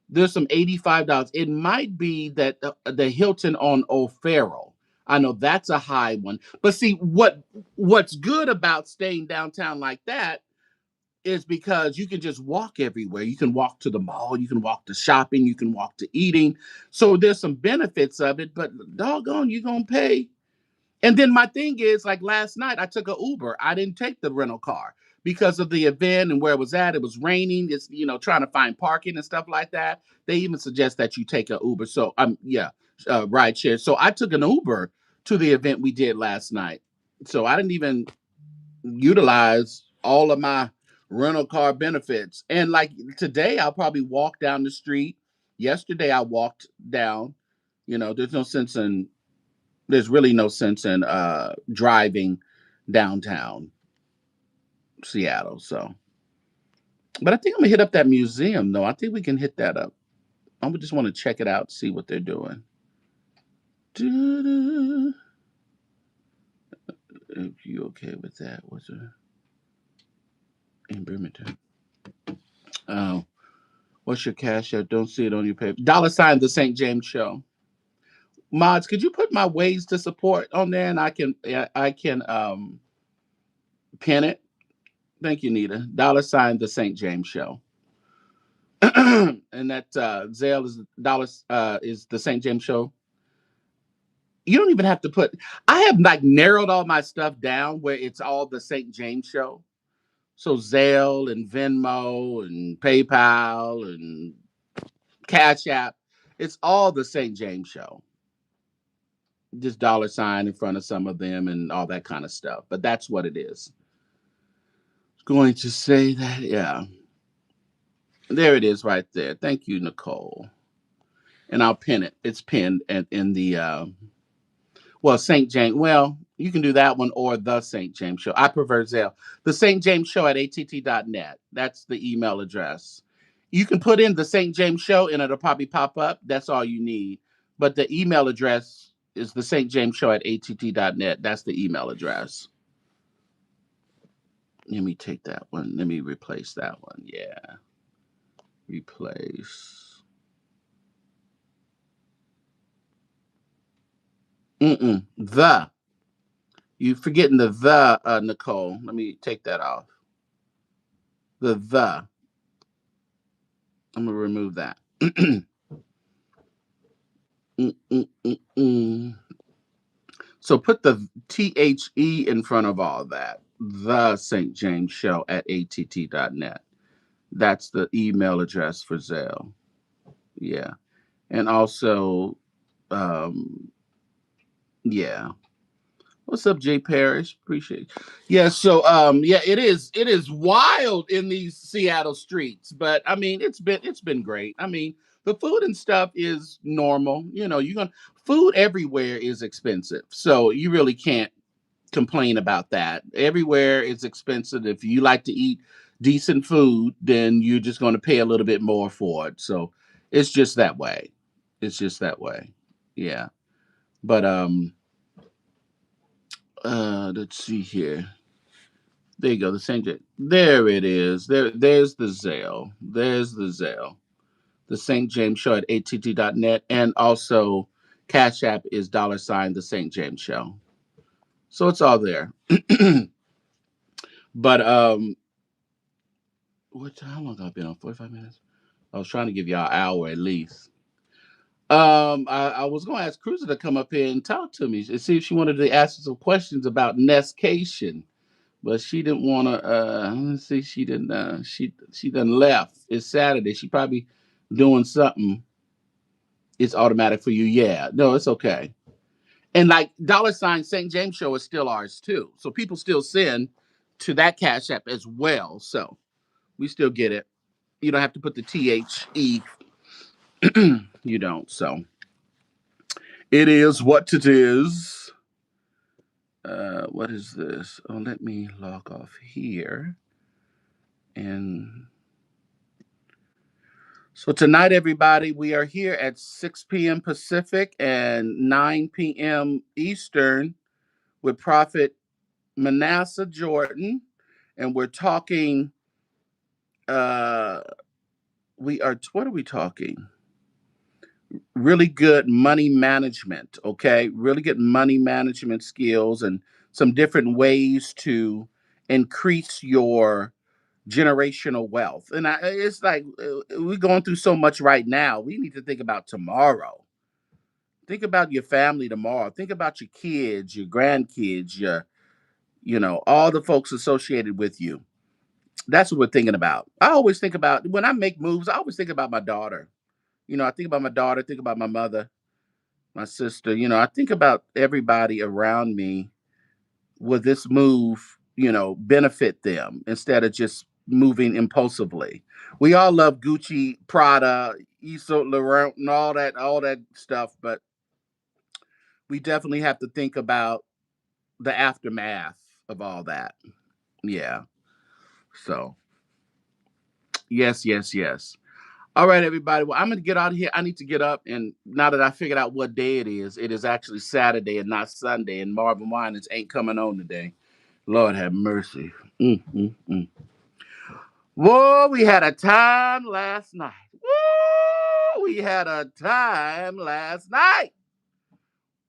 Speaker 1: There's some $85. It might be that the Hilton on O'Farrell. I know that's a high one. But see what's good about staying downtown like that is because you can just walk everywhere. You can walk to the mall, you can walk to shopping, you can walk to eating. So there's some benefits of it, but doggone, you're going to pay. And then my thing is, like last night, I took a Uber. I didn't take the rental car because of the event and where it was at. It was raining. It's trying to find parking and stuff like that. They even suggest that you take a Uber. So yeah, ride share. So I took an Uber to the event we did last night. So I didn't even utilize all of my rental car benefits. And like today, I'll probably walk down the street. Yesterday, I walked down. There's no sense in there's really no sense in driving downtown Seattle. So, but I think I'm gonna hit up that museum though. I think we can hit that up. I would just want to check it out, see what they're doing. Doo-doo. If you okay with that, what's it in Birmingham? Oh, what's your cash app? Don't see it on your paper. $ the St. James Show. Mods, could you put my ways to support on there, and I can pin it. Thank you, Nita. $ the St. James Show. And that Zelle is dollars is the St. James Show. You don't even have to put. I have like narrowed all my stuff down where it's all the St. James Show. So Zelle and Venmo and PayPal and Cash App, it's all the St. James Show. Just $ in front of some of them and all that kind of stuff. But that's what it is. Going to say that, yeah. There it is right there. Thank you, Nicole. And I'll pin it. It's pinned in the well, St. James. Well, you can do that one or the St. James Show. I prefer Zelle. The St. James Show at att.net. That's the email address. You can put in the St. James Show and it'll probably pop up. That's all you need. But the email address is the St. James Show at att.net. That's the email address. Let me take that one. Let me replace that one. Yeah. Replace. The You forgetting the Nicole. Let me take that off. The. I'm gonna remove that. Mm, mm, mm, mm. So put the THE in front of all that. The St. James Show at att.net. That's the email address for Zelle. Yeah. And also, um, yeah. What's up, Jay Parrish? Appreciate it. Yeah, so yeah, it is wild in these Seattle streets, but I mean it's been great. I mean, the food and stuff is normal. You're gonna food everywhere is expensive. So you really can't complain about that. Everywhere is expensive. If you like to eat decent food, then you're just gonna pay a little bit more for it. So it's just that way. It's just that way. Yeah. But let's see here. There you go, the Saint James. There it is. There's the Zelle. There's the Zelle. The Saint James Show at att.net. And also Cash App is $ the Saint James Show. So it's all there. But how long have I been on? 45 minutes? I was trying to give y'all an hour at least. I was gonna ask Cruiser to come up here and talk to me and see if she wanted to ask some questions about Nestcation. But she didn't want to. Let's see. She didn't. She done left. It's Saturday. She probably doing something. It's automatic for you. Yeah. No, it's okay. And like $Saint James Show is still ours too. So people still send to that Cash App as well. So we still get it. You don't have to put the THE. You don't. So it is what it is. What is this? Oh, let me log off here and so tonight, everybody, we are here at 6 p.m. Pacific and 9 p.m. Eastern with Prophet Manasseh Jordan, and we're talking. Uh, we are. What are we talking? Really good money management. Okay, really good money management skills and some different ways to increase your generational wealth. And it's like we're going through so much right now. We need to think about tomorrow. Think about your family tomorrow. Think about your kids, your grandkids, all the folks associated with you. That's what we're thinking about. I always think about when I make moves, I always think about my daughter. I think about my daughter, think about my mother, my sister. I think about everybody around me. Will this move, benefit them instead of just moving impulsively? We all love Gucci, Prada, Yves Laurent, and all that stuff, but we definitely have to think about the aftermath of all that. Yeah. So, yes, yes, yes. All right, everybody. Well, I'm going to get out of here. I need to get up. And now that I figured out what day it is actually Saturday and not Sunday. And Marvin Winans ain't coming on today. Lord have mercy. Mm, mm, mm. Whoa, we had a time last night. Whoa, we had a time last night.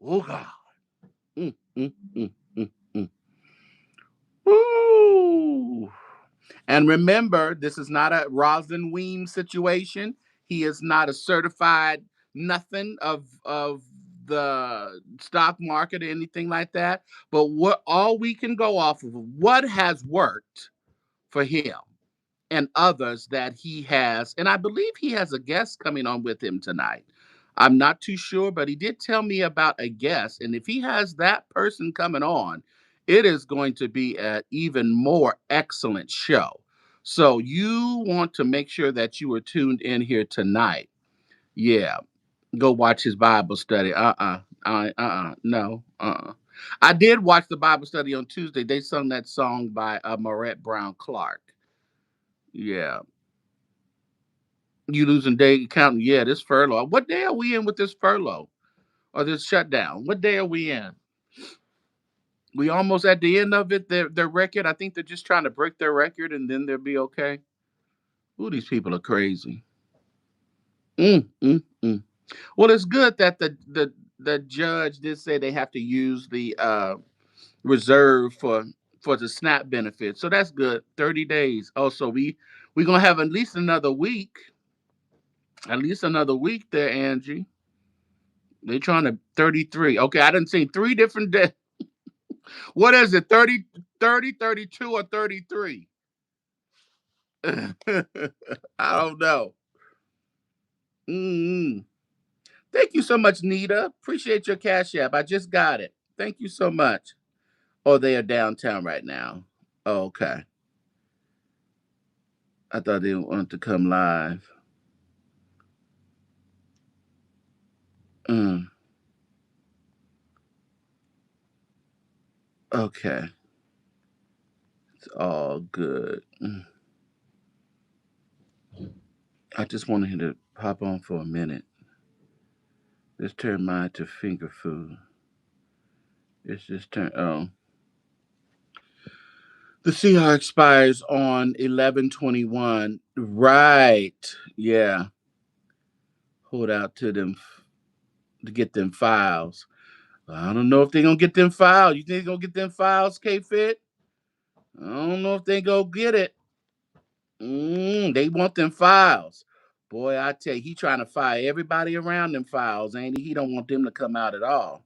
Speaker 1: Oh, God. Mm, mm, mm, mm, mm. Woo. And remember, this is not a Roslyn Weems situation. He is not a certified nothing of the stock market or anything like that. But what all we can go off of what has worked for him and others that he has, and I believe he has a guest coming on with him tonight. I'm not too sure, but he did tell me about a guest, and if he has that person coming on, it is going to be an even more excellent show. So you want to make sure that you are tuned in here tonight. Yeah, go watch his Bible study. No. I did watch the Bible study on Tuesday. They sung that song by Marette Brown Clark. Yeah, you losing day counting. Yeah, this furlough. What day are we in with this furlough or this shutdown? What day are we in? We almost at the end of it. Their record. I think they're just trying to break their record and then they'll be okay. Ooh, these people are crazy. Mm, mm, mm. Well, it's good that the judge did say they have to use reserved for the SNAP benefit. So that's good. 30 days. Oh, so we gonna have at least another week. At least another week there, Angie. They trying to 33. Okay, I didn't see three different days. What is it? 30, 30, 32, or 33? I don't know. mm Thank you so much, Nita. Appreciate your cash app. I just got it. Thank you so much. Oh, they are downtown right now. Oh, okay. I thought they wanted to come live. Mm, okay. It's all good. I just wanted him to pop on for a minute. Let's turn mine to finger food. It's just turn. Oh, the CR expires on 11/21. Right. Yeah. Hold out to them to get them files. I don't know if they're gonna get them files. You think they're gonna get them files, K Fit? I don't know if they go get it. They want them files. Boy, I tell you, he trying to fire everybody around them files, ain't he? He don't want them to come out at all.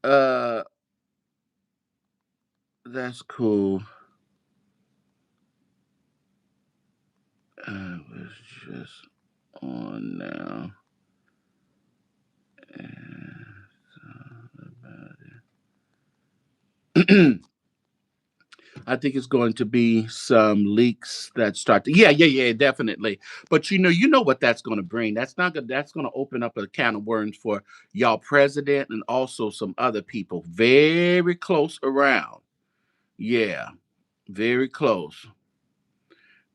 Speaker 1: Uh, that's cool. I was just on now. And about it. I think it's going to be some leaks that start to, yeah, definitely. But you know what that's going to bring. That's not gonna that's going to open up a can of worms for y'all president and also some other people very close around. Yeah, very close.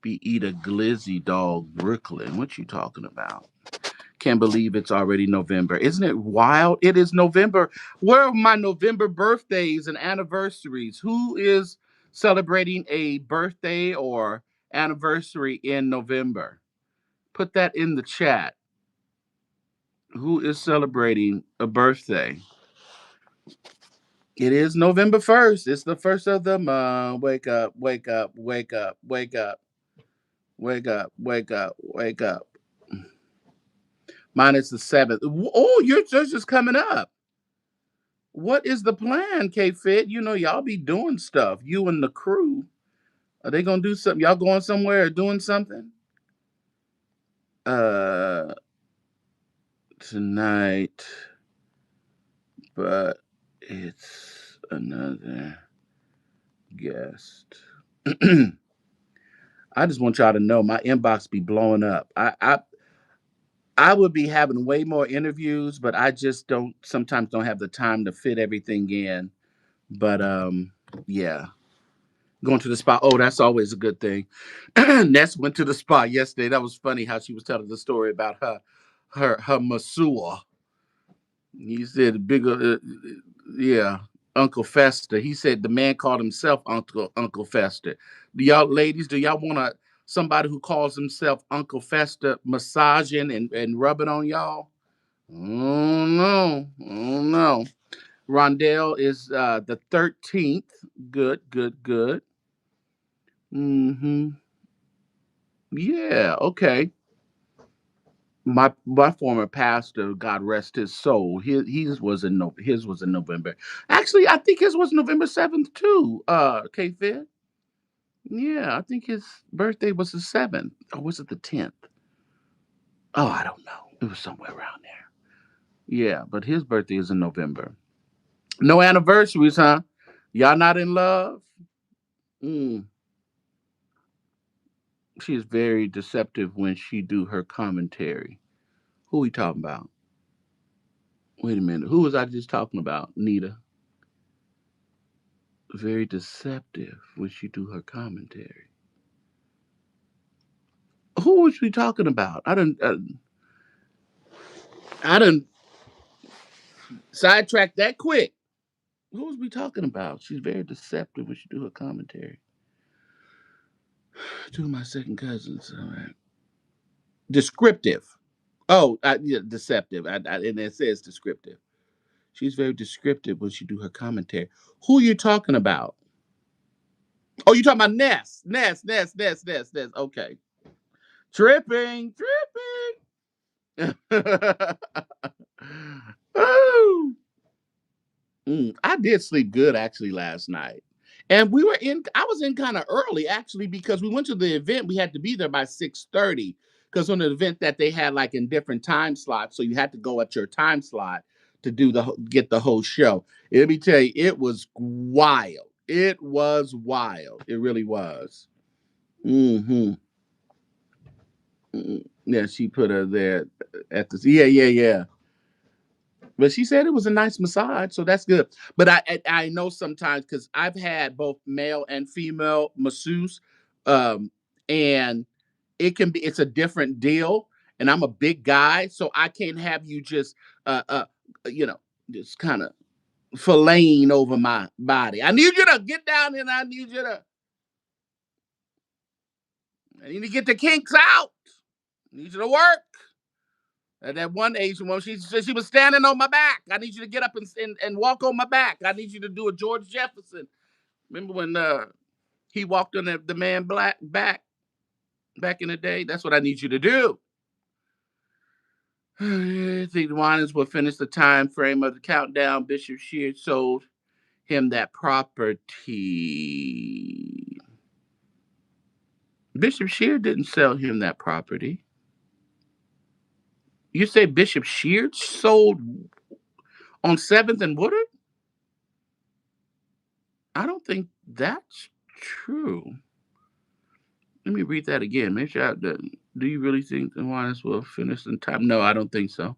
Speaker 1: Be eat a glizzy dog, Brooklyn. What you talking about? Can't believe it's already November. Isn't it wild? It is November. Where are my November birthdays and anniversaries? Who is celebrating a birthday or anniversary in November? Put that in the chat. Who is celebrating a birthday? It is November 1st. It's the first of the month. Wake up, wake up, wake up, wake up, wake up, wake up, wake up. Mine is the 7th. Oh, yours is coming up. What is the plan, K Fit? Y'all be doing stuff. You and the crew. Are they gonna do something? Y'all going somewhere or doing something? Uh Tonight, but it's another guest. I just want y'all to know my inbox be blowing up. I would be having way more interviews, but I just don't have the time to fit everything in. But yeah. Going to the spa. Oh, that's always a good thing. Ness went to the spa yesterday. That was funny how she was telling the story about her masseur. He said bigger, yeah, Uncle Fester. He said the man called himself Uncle Fester. Do y'all ladies? Do y'all want somebody who calls himself Uncle Fester massaging and rubbing on y'all? Oh no, oh no. Rondell is the 13th. Good, good, good. Hmm. Yeah, okay. My former pastor, God rest his soul, his was in November. Actually, I think his was November 7th too. K Fed. Yeah, I think his birthday was the 7th. Or was it the 10th? Oh, I don't know. It was somewhere around there. Yeah, but his birthday is in November. No anniversaries, huh? Y'all not in love? Mm. She is very deceptive when she do her commentary. Who we talking about? Wait a minute. Who was I just talking about? Nita. Very deceptive when she do her commentary. Who was we talking about? I didn't sidetrack that quick. Who was we talking about? She's very deceptive when she do her commentary. Two of my second cousins. All right. Descriptive. Oh, yeah, deceptive. And it says descriptive. She's very descriptive when she do her commentary. Who you talking about? Oh, you talking about Ness? Ness. Okay, tripping. Oh, I did sleep good actually last night. And we were in I was in kind of early actually because we went to the event. We had to be there by 6:30 because on the event that they had like in different time slots. So you had to go at your time slot to do get the whole show. Let me tell you, it was wild. It was wild. It really was. Mm-hmm. Yeah, she put her there at the yeah. But she said it was a nice massage, so that's good. But I know sometimes because I've had both male and female masseuse, um, and it's a different deal. And I'm a big guy, so I can't have you just uh uh you know just kind of filleting over my body. I need you to get down and I need to get the kinks out. I need you to work. And that one Asian woman, she said she was standing on my back. I need you to get up and walk on my back. I need you to do a George Jefferson. Remember when he walked on the man black back in the day? That's what I need you to do. I think the Winans will finish the time frame of the countdown. Bishop Sheard sold him that property. Bishop Sheard didn't sell him that property. You say Bishop Sheard sold on 7th and Woodard? I don't think that's true. Let me read that again. Make sure. Do you really think the Winans will finish in time? No, I don't think so.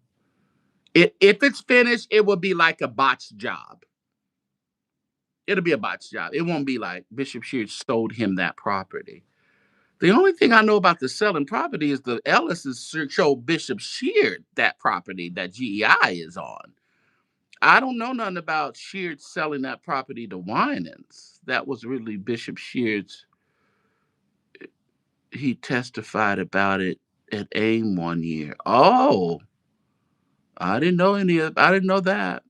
Speaker 1: If it's finished, it will be like a botched job. It'll be a botched job. It won't be like Bishop Sheard sold him that property. The only thing I know about the selling property is the Ellis's showed Bishop Sheard that property that GEI is on. I don't know nothing about Sheard selling that property to Winans. That was really Bishop Sheard's. He testified about it at AIM one year. Oh, I didn't know any of. I didn't know that.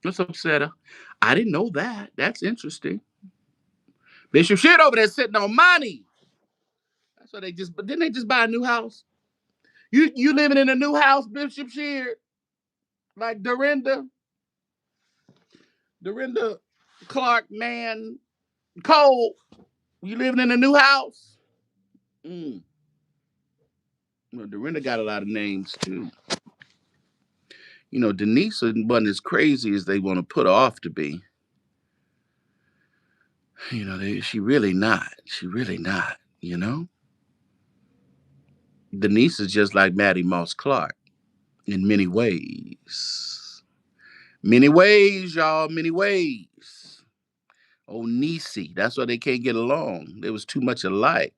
Speaker 1: What's up, Seta? I didn't know that. That's interesting. Bishop Sheard over there sitting on money. That's what they just. But didn't they just buy a new house? You living in a new house, Bishop Sheard, like Dorinda Clark, man, Cole. You living in a new house? Mm. Well, Dorinda got a lot of names too. Denise wasn't as crazy as they want to put her off to be. She really not. She really not. Denise is just like Maddie Moss Clark in many ways. Many ways, y'all. Many ways. Oh, Niecy. That's why they can't get along. They was too much alike.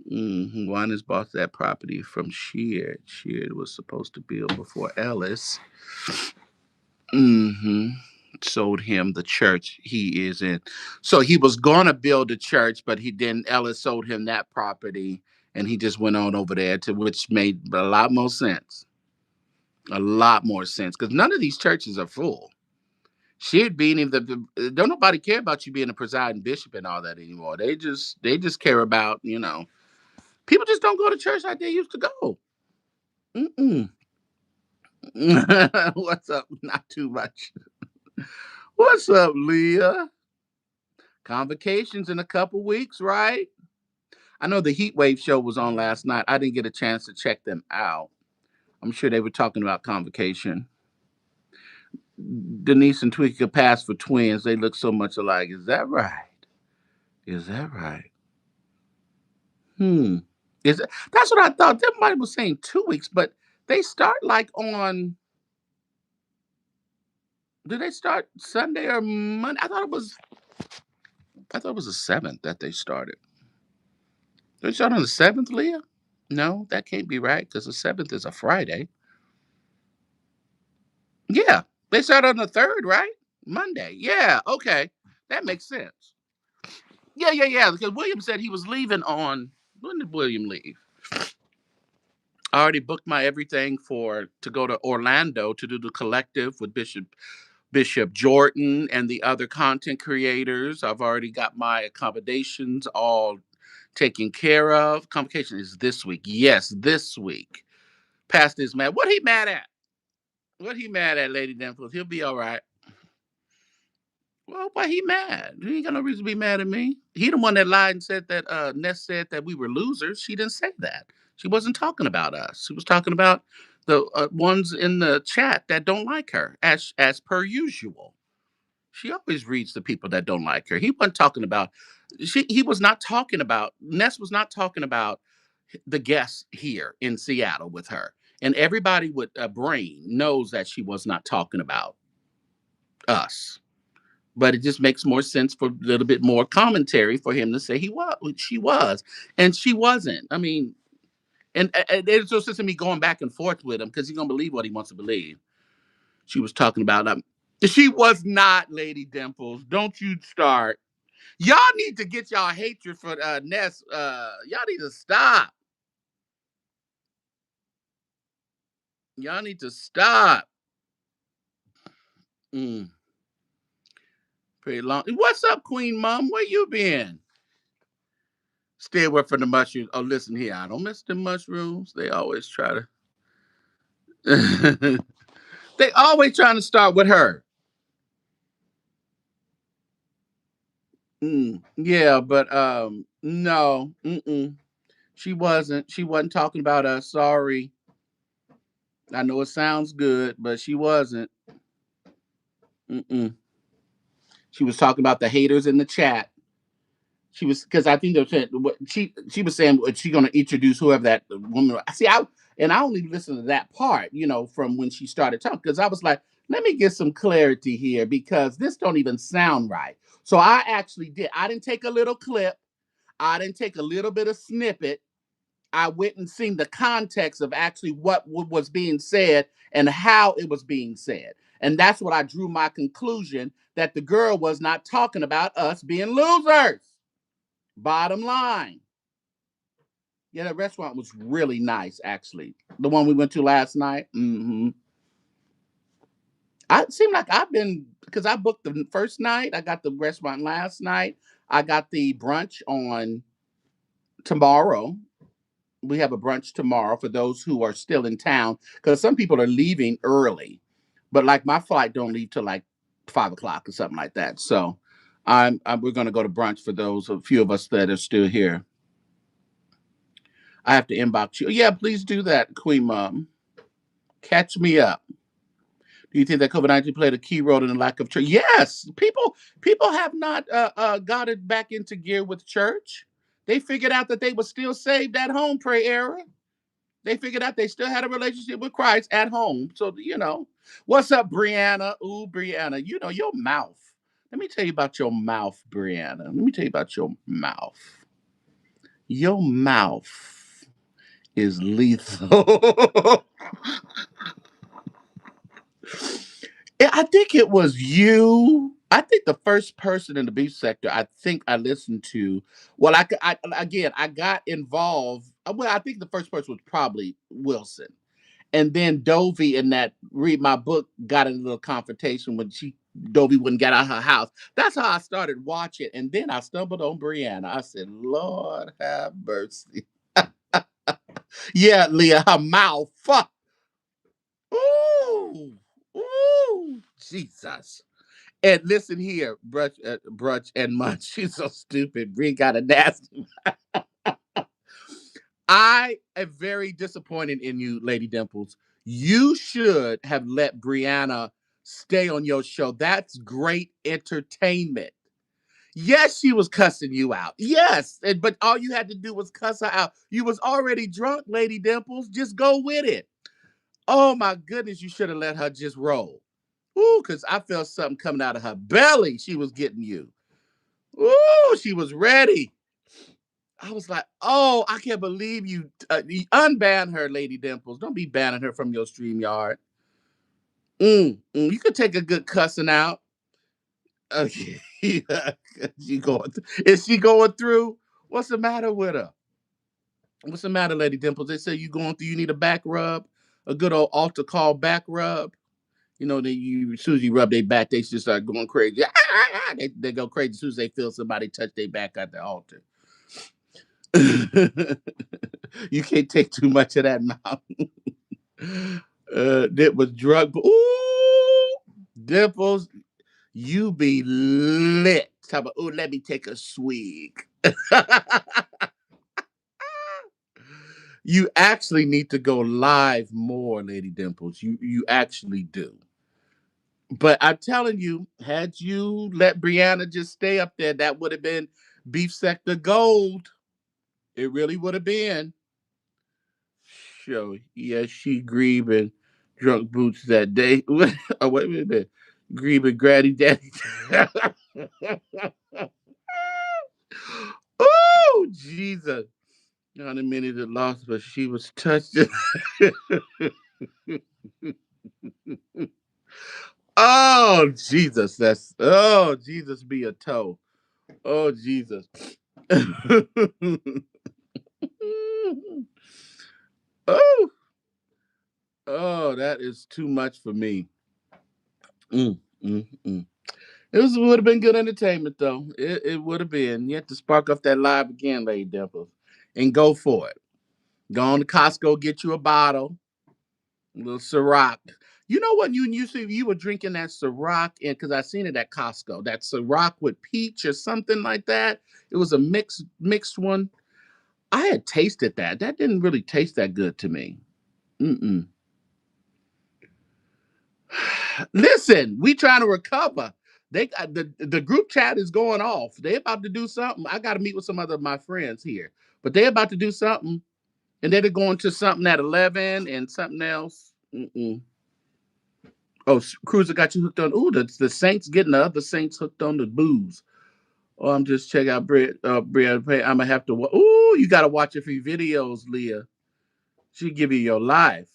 Speaker 1: Winans bought that property from Sheard. Sheard was supposed to build before Ellis. Mm-hmm. Sold him the church he is in. So he was gonna build a church, but he didn't. Ellis sold him that property, and he just went on over there to which made a lot more sense. A lot more sense because none of these churches are full. She'd being don't nobody care about you being a presiding bishop and all that anymore. They just care about people just don't go to church like they used to go. Mm-mm. What's up? Not too much. What's up, Leah? Convocations in a couple weeks, right? I know the Heat Wave show was on last night. I didn't get a chance to check them out. I'm sure they were talking about convocation. Denise and Tweaky could pass for twins. They look so much alike. Is that right? Is that right? Hmm. That's what I thought. Everybody was saying 2 weeks, but they start like on. Did they start Sunday or Monday? I thought it was. I thought it was the 7th that they started. They start on the 7th, Leah? No, that can't be right because the 7th is a Friday. Yeah, they start on the 3rd, right? Monday. Yeah, okay. That makes sense. Yeah. Because William said he was leaving on. When did William leave? I already booked my everything for to go to Orlando to do the collective with Bishop Jordan and the other content creators. I've already got my accommodations all taken care of. Convocation is this week. Yes, this week. Pastor is mad. What he mad at? What he mad at, Lady Dimples? He'll be all right. Well, why he mad? He ain't got no reason to be mad at me. He the one that lied and said that Ness said that we were losers. She didn't say that. She wasn't talking about us. She was talking about the ones in the chat that don't like her, as per usual. She always reads the people that don't like her. He wasn't talking about. He was not talking about. Ness was not talking about the guests here in Seattle with her. And everybody with a brain knows that she was not talking about us. But it just makes more sense for a little bit more commentary for him to say she was, and she wasn't. I mean, and there's no sense in me going back and forth with him because he's gonna believe what he wants to believe. She was talking about she was not Lady Dimples. Don't you start. Y'all need to get y'all hatred for Ness. Y'all need to stop. Y'all need to stop. Mm, pretty long. What's up, Queen Mom? Where you been? Stay away from the mushrooms. Oh, listen here. I don't miss the mushrooms. They always try to. They always trying to start with her. Yeah, but no. Mm-mm. She wasn't. She wasn't talking about us. Sorry. I know it sounds good, but she wasn't. Mm-mm. She was talking about the haters in the chat. She was because I think they were saying what she was saying she gonna introduce whoever that woman. See, I only listened to that part, from when she started talking because I was like, let me get some clarity here because this don't even sound right. So I actually did. I didn't take a little clip. I didn't take a little bit of snippet. I went and seen the context of actually what was being said and how it was being said. And that's what I drew my conclusion that the girl was not talking about us being losers. Bottom line. Yeah, that restaurant was really nice, actually. The one we went to last night. I it seemed like I've been because I booked the first night. I got the restaurant last night. I got the brunch on tomorrow. We have a brunch tomorrow for those who are still in town because some people are leaving early, but like my flight don't leave till like 5 o'clock or something like that. So we're going to go to brunch for those a few of us that are still here. I have to inbox you. Yeah, please do that, Queen Mom. Catch me up. Do you think that COVID-19 played a key role in the lack of church? Yes, people have not got it back into gear with church. They figured out that they were still saved at home, pray era. They figured out they still had a relationship with Christ at home. So, what's up, Brianna? Ooh, Brianna, your mouth. Let me tell you about your mouth, Brianna. Let me tell you about your mouth. Your mouth is lethal. I think it was you. I think the first person in the beef sector I think I listened to. Well, I got involved. Well, I think the first person was probably Wilson, and then Dovey in that read my book got in a little confrontation when Dovey wouldn't get out of her house. That's how I started watching, and then I stumbled on Brianna. I said, "Lord have mercy." Yeah, Leah, her mouth. Fuck. Ooh, ooh, Jesus. And listen here, Brunch and Munch. She's so stupid. Bree got a nasty. I am very disappointed in you, Lady Dimples. You should have let Brianna stay on your show. That's great entertainment. Yes, she was cussing you out. Yes, but all you had to do was cuss her out. You was already drunk, Lady Dimples. Just go with it. Oh my goodness, you should have let her just roll. Ooh, because I felt something coming out of her belly. She was getting you. Ooh, she was ready. I was like, oh, I can't believe you unban her, Lady Dimples. Don't be banning her from your stream yard. You could take a good cussing out. Okay. Is she going through? What's the matter with her? What's the matter, Lady Dimples? They say you going through. You need a back rub, a good old altar call back rub. You know, as soon as you rub their back, they just start going crazy. They go crazy as soon as they feel somebody touch their back at the altar. You can't take too much of that mouth. That was drug. Ooh, Dimples, you be lit. Talk about, oh, let me take a swig. You actually need to go live more, Lady Dimples. You actually do. But I'm telling you, had you let Brianna just stay up there, that would have been beef sector gold. It really would have been. Show. Yes, she grieving drunk boots that day. Oh, wait a minute. Grieving granny daddy. Oh, Jesus. Not a minute that lost, but she was touched. Oh, Jesus. Oh, Jesus be a toe. Oh, Jesus. Oh, oh, that is too much for me. Mm, mm. It would have been good entertainment, though. It would have been. You have to spark up that live again, Lady Dimples, and go for it. Go on to Costco, get you a bottle, a little Ciroc. You know what? You were drinking that Ciroc, and because I seen it at Costco, that Ciroc with peach or something like that. It was a mixed one. I had tasted that. That didn't really taste that good to me. Mm-mm. Listen, we trying to recover. They got the group chat is going off. They about to do something. I got to meet with some other of my friends here, but they about to do something, and they're going to something at 11 and something else. Mm-mm. Oh, Cruiser got you hooked on. Ooh, the Saints getting the other Saints hooked on the booze. Oh, I'm just checking out Bread. I'm gonna have to. Ooh, you gotta watch a few videos, Leah. She give you your life.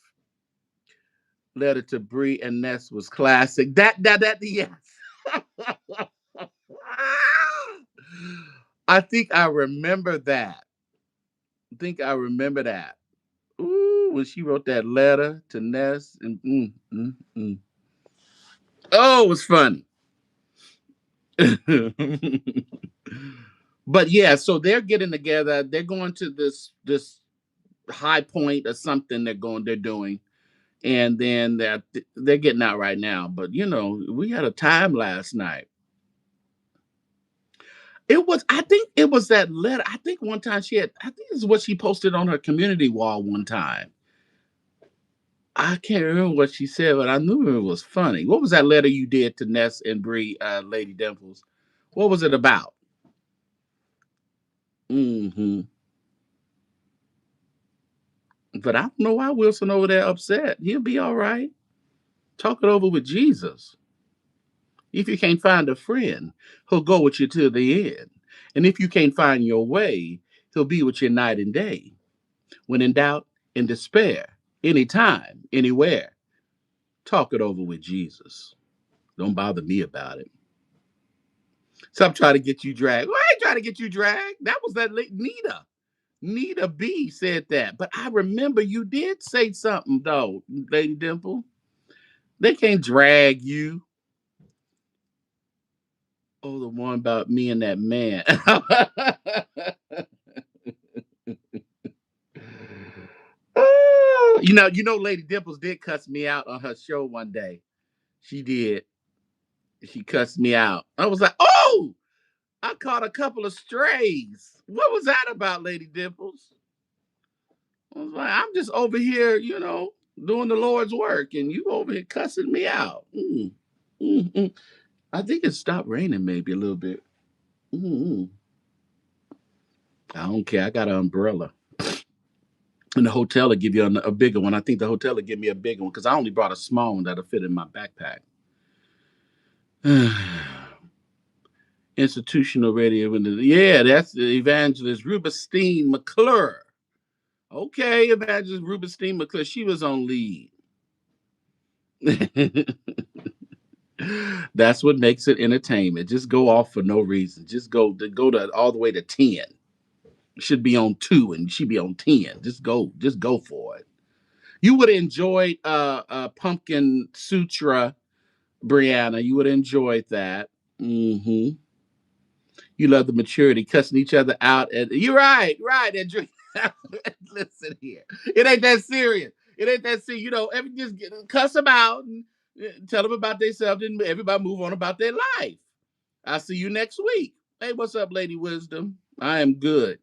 Speaker 1: Letter to Bree and Ness was classic. That yes. I think I remember that. I think I remember that. Ooh, when she wrote that letter to Ness and oh, it was funny. But yeah, so they're getting together. They're going to this high point or something. They're doing, and then they're getting out right now. But you know, we had a time last night. It was, I think it was that letter. I think one time I think this is what she posted on her community wall one time. I can't remember what she said, but I knew it was funny. What was that letter you did to Ness and Bree, Lady Dimples? What was it about? Hmm. But I don't know why Wilson over there upset. He'll be all right. Talk it over with Jesus. If you can't find a friend, he'll go with you to the end. And if you can't find your way, he'll be with you night and day. When in doubt and despair, anytime, anywhere, talk it over with Jesus. Don't bother me about it. Stop trying to get you dragged. Well, I ain't trying to get you dragged. That was that Nita. Nita B said that. But I remember you did say something, though, Lady Dimple. They can't drag you. Oh, the one about me and that man. Lady Dimples did cuss me out on her show one day. She did. She cussed me out. I was like, oh, I caught a couple of strays. What was that about, Lady Dimples? I was like, I'm just over here, doing the Lord's work, and you over here cussing me out. Mm. I think it stopped raining maybe a little bit. Mm. I don't care. I got an umbrella. And the hotel will give you a bigger one. I think the hotel will give me a bigger one because I only brought a small one that'll fit in my backpack. Institutional radio. Yeah, that's the evangelist Rubinstein McClure. Okay, evangelist Rubinstein McClure. She was on lead. That's what makes it entertainment. Just go off for no reason. Just go to all the way to 10. should be on 2 and she be on 10. Just go for it. You would enjoy Pumpkin Sutra, Brianna. You would enjoy that. Hmm. You love the maturity, cussing each other out. And you're right, right. And listen here, it ain't that serious. It ain't that serious. You know, cuss them out and tell them about themselves, and everybody move on about their life. I'll see you next week. Hey, what's up, Lady Wisdom? I am good.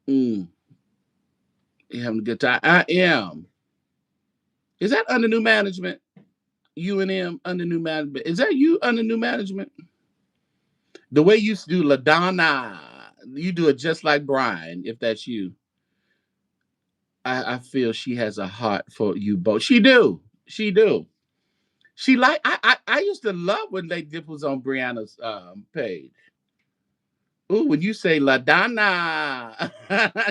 Speaker 1: Mm, you having a good time? I am. Is that under new management? U and M under new management. Is that you under new management? The way you used to do LaDonna, you do it just like Brian. If that's you, I feel she has a heart for you both. She do. She do. She like. I used to love when Lady Dip was on Brianna's page. Ooh, when you say La Donna,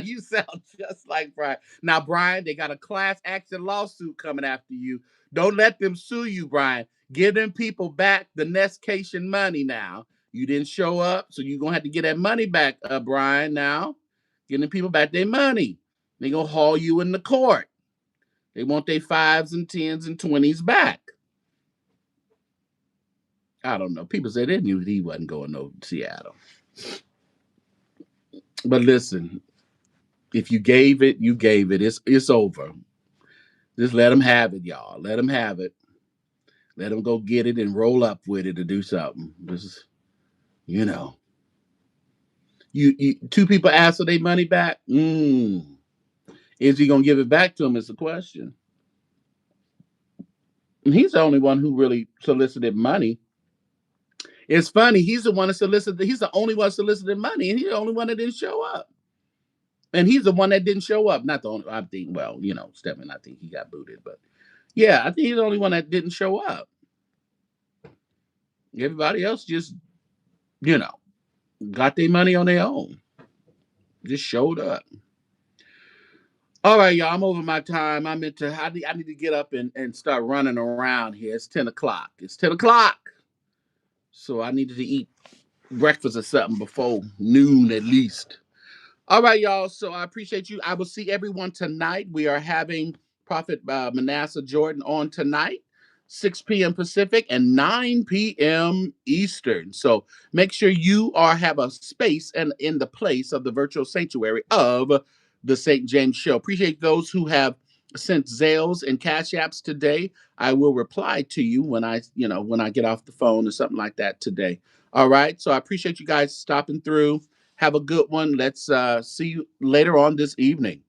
Speaker 1: you sound just like Brian. Now, Brian, they got a class action lawsuit coming after you. Don't let them sue you, Brian. Give them people back the Nestcation money now. You didn't show up, so you're going to have to get that money back, Brian, now. Give them people back their money. They're going to haul you in the court. They want their 5s and 10s and 20s back. I don't know. People say they knew he wasn't going to Seattle. But listen, if you gave it, you gave it. It's over. Just let them have it, y'all. Let them have it. Let them go get it and roll up with it to do something. This is, you know, you two people ask for their money back. Is he gonna give it back to him? Is the question. And he's the only one who really solicited money. It's funny. He's the one that solicited. He's the only one solicited money, and he's the only one that didn't show up. And he's the one that didn't show up. Not the only. I think. Well, you know, Stephen. I think he got booted, but yeah, I think he's the only one that didn't show up. Everybody else just, you know, got their money on their own. Just showed up. All right, y'all. I'm over my time. I need to get up and start running around here. It's 10 o'clock. It's 10 o'clock. So I needed to eat breakfast or something before noon at least. All right, y'all. So I appreciate you. I will see everyone tonight. We are having Prophet Manasseh Jordan on tonight, 6 p.m. Pacific and 9 p.m. Eastern. So make sure you have a space and in the place of the virtual sanctuary of the St. James Show. Appreciate those who have sent Zelles and Cash Apps today. I will reply to you when I get off the phone or something like that today. All right. So I appreciate you guys stopping through. Have a good one. Let's see you later on this evening.